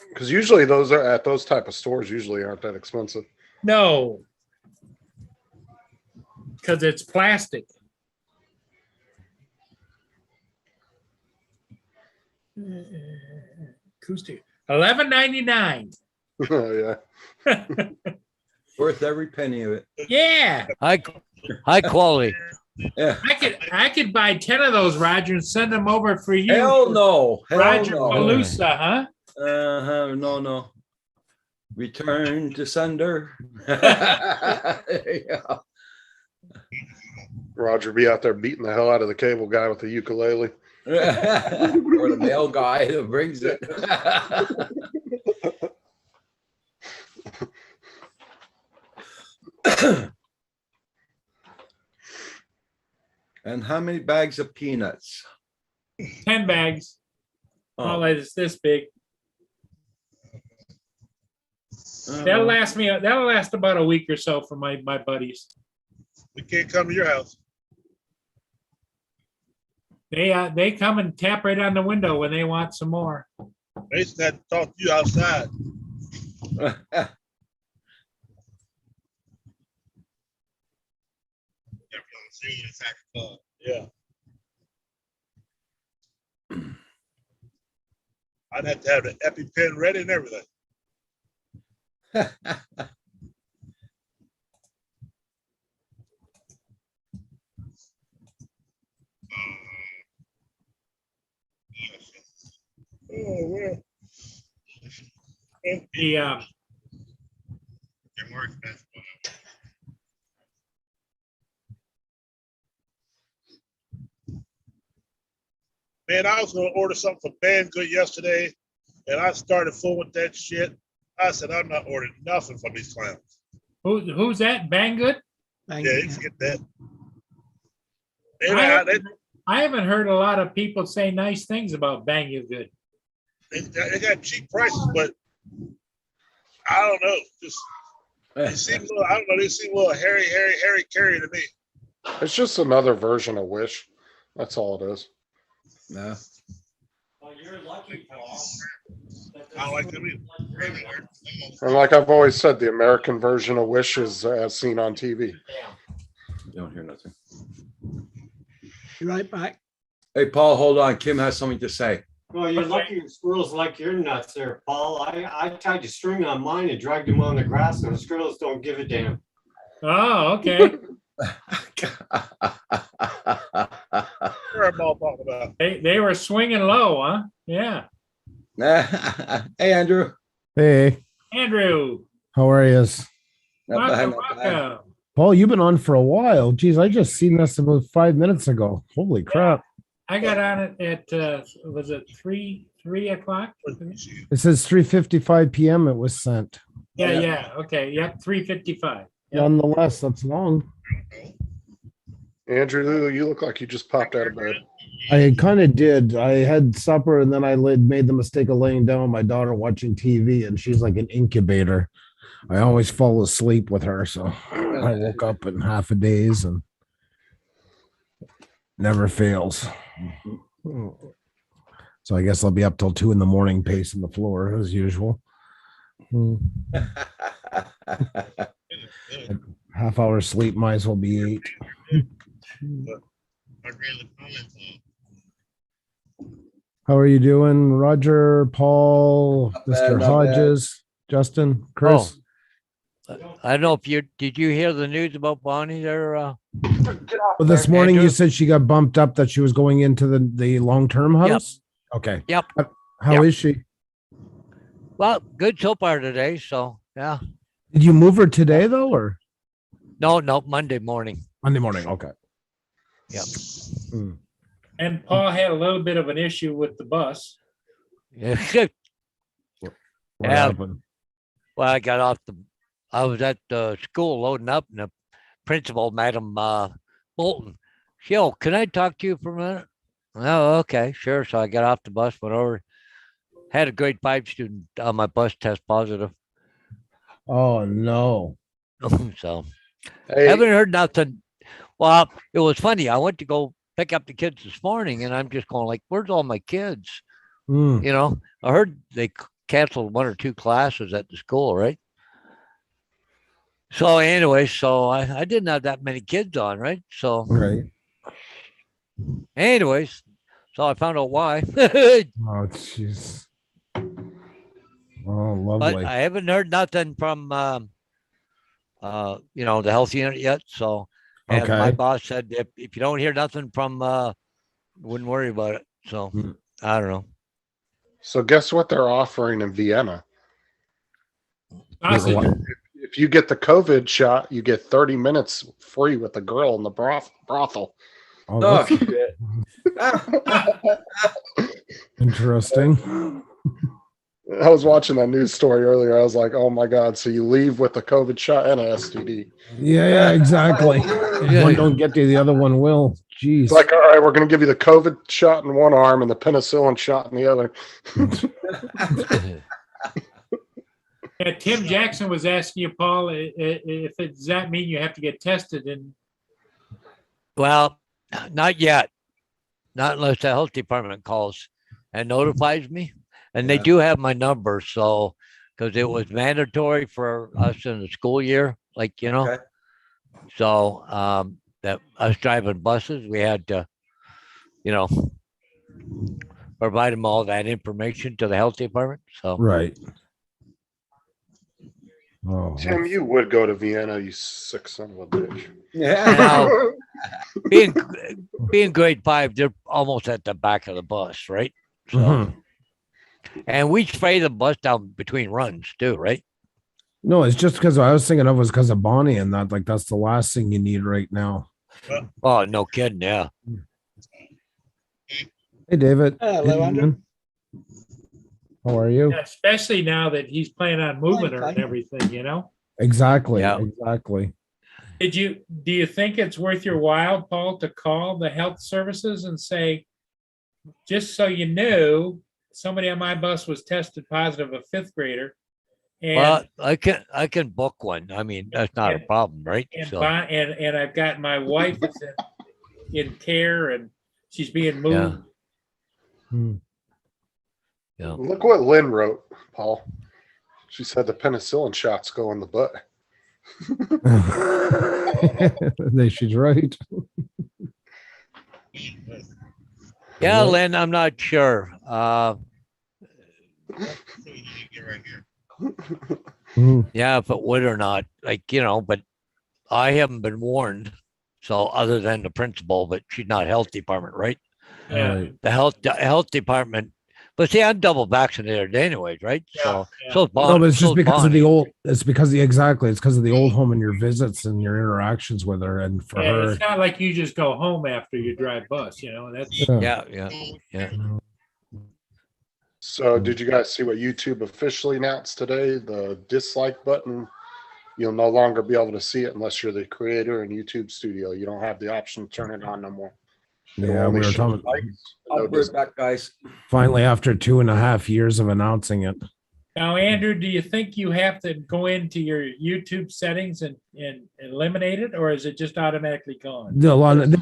Because usually those are at those type of stores usually aren't that expensive. No, because it's plastic. Acoustic. $11.99. Oh yeah. Worth every penny of it. Yeah, High quality. Yeah. I could buy 10 of those, Roger, and send them over for you. Hell no. Hell Roger no. Palooza, huh? Uh-huh. No. Return to sender. Yeah. Roger be out there beating the hell out of the cable guy with the ukulele. Or the mail guy that brings it. And how many bags of peanuts? 10 bags. Oh, Well, it's this big. That'll last about a week or so for my buddies. We can't come to your house. They come and tap right on the window when they want some more. Mason had to talk to you outside. Yeah. I'd have to have the EpiPen ready and everything. Oh, well. The They're more expensive. Man, I was gonna order something from Banggood yesterday, and I started fooling with that shit. I said, I'm not ordering nothing from these clowns. who's that? Banggood? Thank Yeah, you. you forget that. I haven't heard a lot of people say nice things about Banggood. They got cheap prices, but I don't know. Just they seem a little, I don't know. They seem a little hairy carry to me. It's just another version of Wish. That's all it is. no. Well, you're lucky, Paul. I don't like them either. And like I've always said, the American version of Wish is as seen on TV. You don't hear nothing. Be right back. Hey, Paul, hold on. Kim has something to say. Well, you're lucky the squirrels like your nuts there, Paul. I tied a string on mine and dragged them on the grass, and the squirrels don't give a damn. Oh, okay. Where am I talking about? They were swinging low, huh? Yeah. Hey, Andrew. Hey, Andrew, how are you? Not bad, welcome, not bad. welcome. Paul, you've been on for a while. Geez, I just seen this about 5 minutes ago. Holy crap. I got on it at was it 3 o'clock? It says 3:55 p.m. it was sent. Yeah. Okay. Yep. 3:55. Yep. Nonetheless, that's long. Andrew, you look like you just popped out of bed. I kind of did. I had supper and then I made the mistake of laying down with my daughter watching TV, and she's like an incubator. I always fall asleep with her, so I woke up in half a daze and never fails. So I guess I'll be up till 2 a.m. pacing the floor as usual. Half hour sleep might as well be 8. How are you doing, Roger, Paul, Not Mr. bad, not bad. Hodges, Justin, Chris? I don't know if did you hear the news about Bonnie there? Well, this morning you Andrew? said she got bumped up, that she was going into the long-term house. Okay. Yep. How is Yep. she? Well, good so far today. So yeah. Did you move her today though, or No, Monday morning. Monday morning? Okay. Yep. And Paul had a little bit of an issue with the bus. Yeah. What Yeah. happened? Well, I was at the school loading up, and the principal, Madam Bolton, yo, can I talk to you for a minute? Oh, okay, sure. So I got off the bus, went over, had a grade 5 student on my bus test positive. Oh no. So Hey, haven't heard nothing. Well, it was funny. I went to go pick up the kids this morning, and I'm just going like, where's all my kids? Hmm. You know, I heard they canceled 1 or 2 classes at the school, right? So anyway, so I didn't have that many kids on, right? So Right. anyways, so I found out why. Oh jeez. Oh, But lovely. I haven't heard nothing from the health unit yet. So and my Okay. boss said if you don't hear nothing from wouldn't worry about it. So Hmm. I don't know. so guess what they're offering in Vienna? Sausage. What? If if you get the COVID shot, you get 30 minutes free with the girl in the brothel. Oh, Oh, that's shit. interesting. I was watching that news story earlier. I was like, oh my God. So you leave with a COVID shot and an STD. Yeah, exactly. If one don't get you, the other one will. Jeez. It's like, all right, we're going to give you the COVID shot in one arm and the penicillin shot in the other. Yeah, Tim Jackson was asking you, Paul, does that mean you have to get tested? And Well, not yet. Not unless the health department calls and notifies me. And they Yeah. do have my number. So, because it was mandatory for us in the school year, like, you know. Okay. So, that us driving buses, we had to, you know, provide them all that information to the health department. So, Right. Oh, Tim, you would go to Vienna, you sick son of a bitch. now, being grade 5, they're almost at the back of the bus, right? So, mhm. and we spray the bus down between runs too, right? No, it's just because I was thinking of was because of Bonnie and that. Like that's the last thing you need right now. Oh, no kidding. Yeah. Hey, David. Hello, Hey, Andrew. man. How are you? especially now that he's planning on moving her and Fine. everything, you know? Exactly. Yeah. Exactly. Do you think it's worth your while, Paul, to call the health services and say, just so you know, somebody on my bus was tested positive, a 5th grader. And, Well, I can book one. I mean, that's not a problem, right? So, and I've got my wife that's in care and she's being moved. Hmm. yeah. Look what Lynn wrote, Paul. She said the penicillin shots go in the butt. She's right. Yeah, Lynn, I'm not sure. Get right here. Mhm. Yeah, if it would or not, like, you know, but I haven't been warned. So other than the principal, but she's not health department, right? Yeah. Right. The health department. But see, I'm double vaccinated anyways, right? Yeah, yeah. So No, but it's just so's because of the Bonnie. old. It's because exactly. It's because of the old home and your visits and your interactions with her, and for Yeah, her. it's not like you just go home after you drive bus, you know, that's, Yeah. Yeah. So did you guys see what YouTube officially announced today? The dislike button, you'll no longer be able to see it unless you're the creator in YouTube Studio. You don't have the option to turn it on no more. It'll Yeah, only we were show talking. likes, I'll no be right back, guys. Finally, after 2.5 years of announcing it. Now, Andrew, do you think you have to go into your YouTube settings and eliminate it, or is it just automatically gone? They've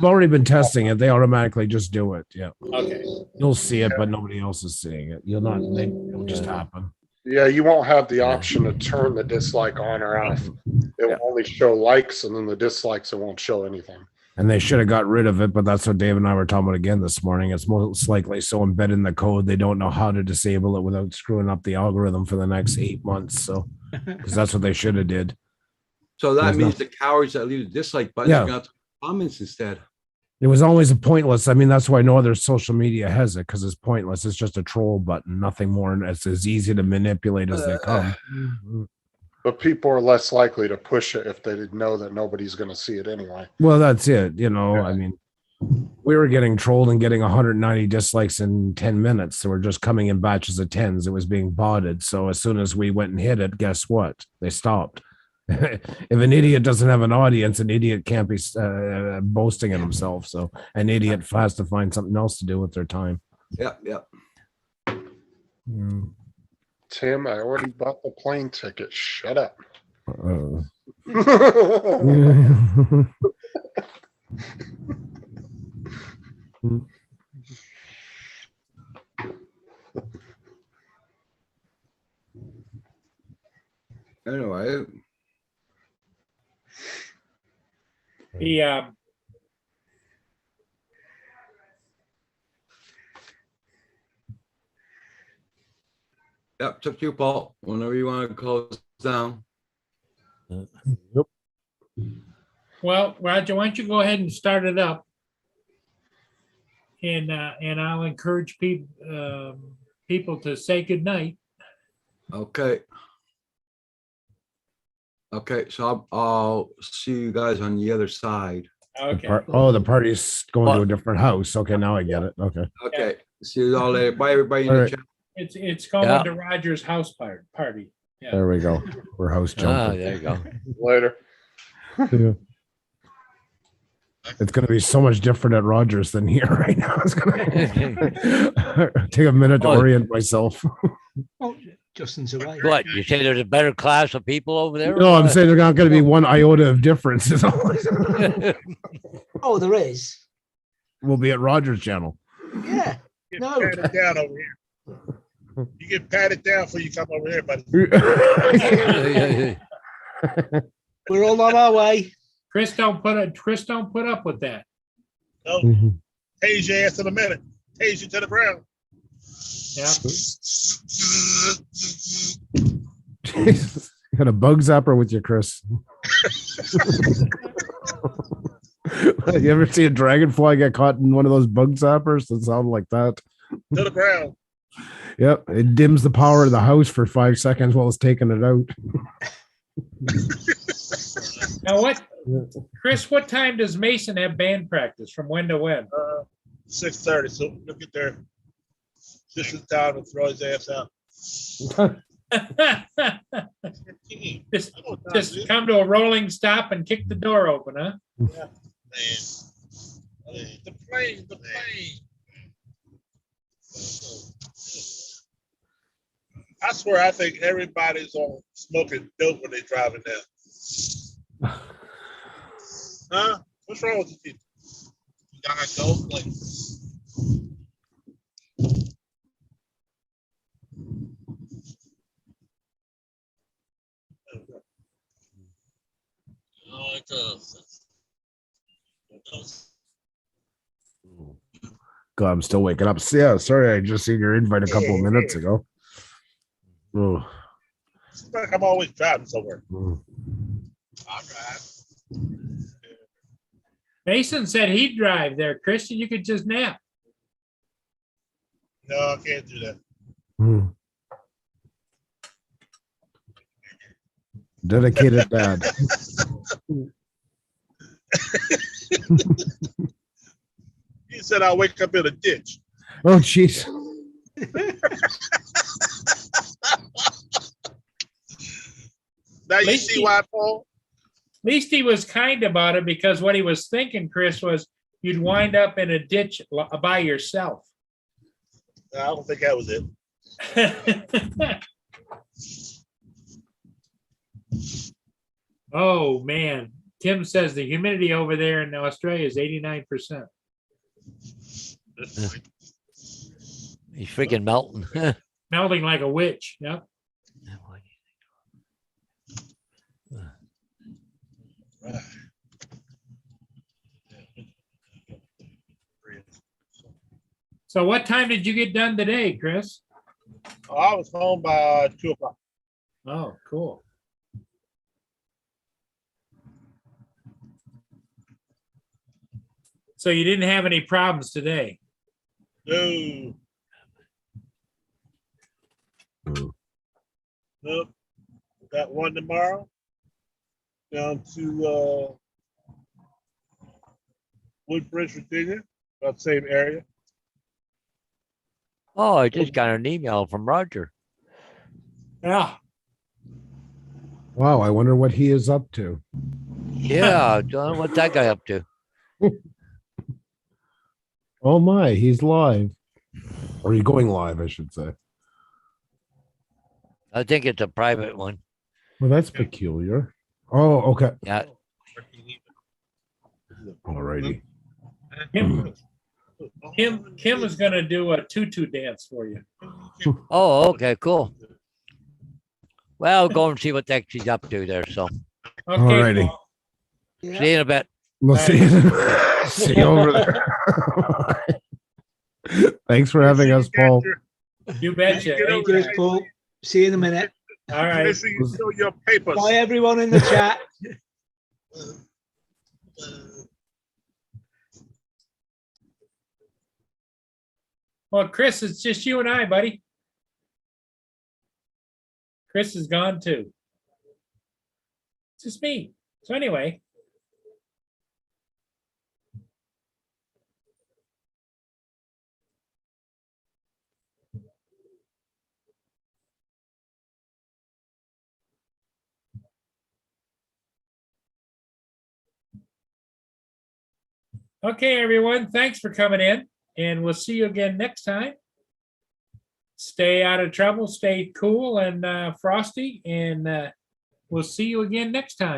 already been testing it. They automatically just do it. Yeah. Okay. You'll see it, but nobody else is seeing it. You'll not. It'll just happen. Yeah, you won't have the option to turn the dislike on or off. It will only show likes, and then the dislikes, it won't show anything. And they should have got rid of it, but that's what Dave and I were talking about again this morning. It's most likely so embedded in the code they don't know how to disable it without screwing up the algorithm for the next 8 months. So, because that's what they should have did. So that There's means no- the cowards that leave the dislike button Yeah. are going to comments instead. It was always a pointless. I mean, that's why no other social media has it because it's pointless. It's just a troll button, nothing more. And it's as easy to manipulate as they come. But people are less likely to push it if they know that nobody's going to see it anyway. Well, that's it. You know, I mean, we were getting trolled and getting 190 dislikes in 10 minutes. So we're just coming in batches of 10s. It was being botted. So as soon as we went and hit it, guess what? They stopped. If an idiot doesn't have an audience, an idiot can't be boasting in himself. So an idiot has to find something else to do with their time. Yep, yep. Mm. Tim, I already bought the plane ticket. Shut up. Anyway, The, yep, took you, Paul. Whenever you want to close down. well, Roger, why don't you go ahead and start it up? And I'll encourage people to say goodnight. Okay. Okay, so I'll see you guys on the other side. Okay. Oh, the party's going to Well- a different house. Okay, now I get it. Okay. Okay, see you all later. Bye, everybody in All the right. chat. It's going Yeah. to Roger's house party. Yeah. There we go. We're house Ah, jumping. there you go. Later. Yeah. It's going to be so much different at Rogers than here right now. It's going to take a minute to Oh. orient myself. Oh, Justin's away. What, you say there's a better class of people over there? No, I'm saying there's not going to be one iota of difference. Oh, there is. We'll be at Rogers channel. Yeah. Get No. patted down over here. You get patted down before you come over here, buddy. We're all on our way. Chris don't put up with that. No, tase your ass in a minute. Tase you to the ground. Yeah. Jesus. You got a bug zapper with you, Chris. You ever see a dragonfly get caught in one of those bug zappers that sound like that? To the ground. Yep. It dims the power of the house for 5 seconds while it's taking it out. Now what, Chris, what time does Mason have band practice? From when to when? 6:30. So we'll get there just in time to throw his ass out. Just come to a rolling stop and kick the door open, huh? Man. The plane. I swear, I think everybody's on smoking dope when they driving now. Huh? What's wrong with you people? You gotta go places. Oh, it does. God, I'm still waking up. Yeah, sorry, I just seen your invite a couple of minutes ago. Oh. Seems like I'm always driving somewhere. Mm. I drive. Mason said he'd drive there. Christian, you could just nap. No, I can't do that. Mm. Dedicated dad. He said I'll wake up in a ditch. Oh, jeez. Now you Lacey- see why, Paul? At least he was kind about it, because what he was thinking, Chris, was you'd wind up in a ditch by yourself. I don't think that was it. Oh, man. Tim says the humidity over there in Australia is 89%. He's freaking melting. Melting like a witch. Yep. So what time did you get done today, Chris? Oh, I was home by 2:00. Oh, cool. So you didn't have any problems today? No. Nope. Got one tomorrow. Down to Woodbridge, Virginia, about the same area. Oh, I just got an email from Roger. Yeah. Wow, I wonder what he is up to. Yeah, John, what's that guy up to? Oh my, he's live. Or he's going live, I should say. I think it's a private one. Well, that's peculiar. Oh, okay. Yeah. Alrighty. Kim is gonna do a tutu dance for you. Oh, okay, cool. Well, go and see what the heck she's up to there. So Okay, Alrighty. Paul. see you in a bit. We'll see you, see you over there. Thanks for having us, Paul. You betcha. Get over Cheers, there. Paul. See you in a minute. All right. Make sure you fill your papers. Bye, everyone in the chat. Well, Chris, it's just you and I, buddy. Chris is gone too. It's just me. So anyway. Okay, everyone, thanks for coming in, and we'll see you again next time. Stay out of trouble, stay cool and frosty, and we'll see you again next time.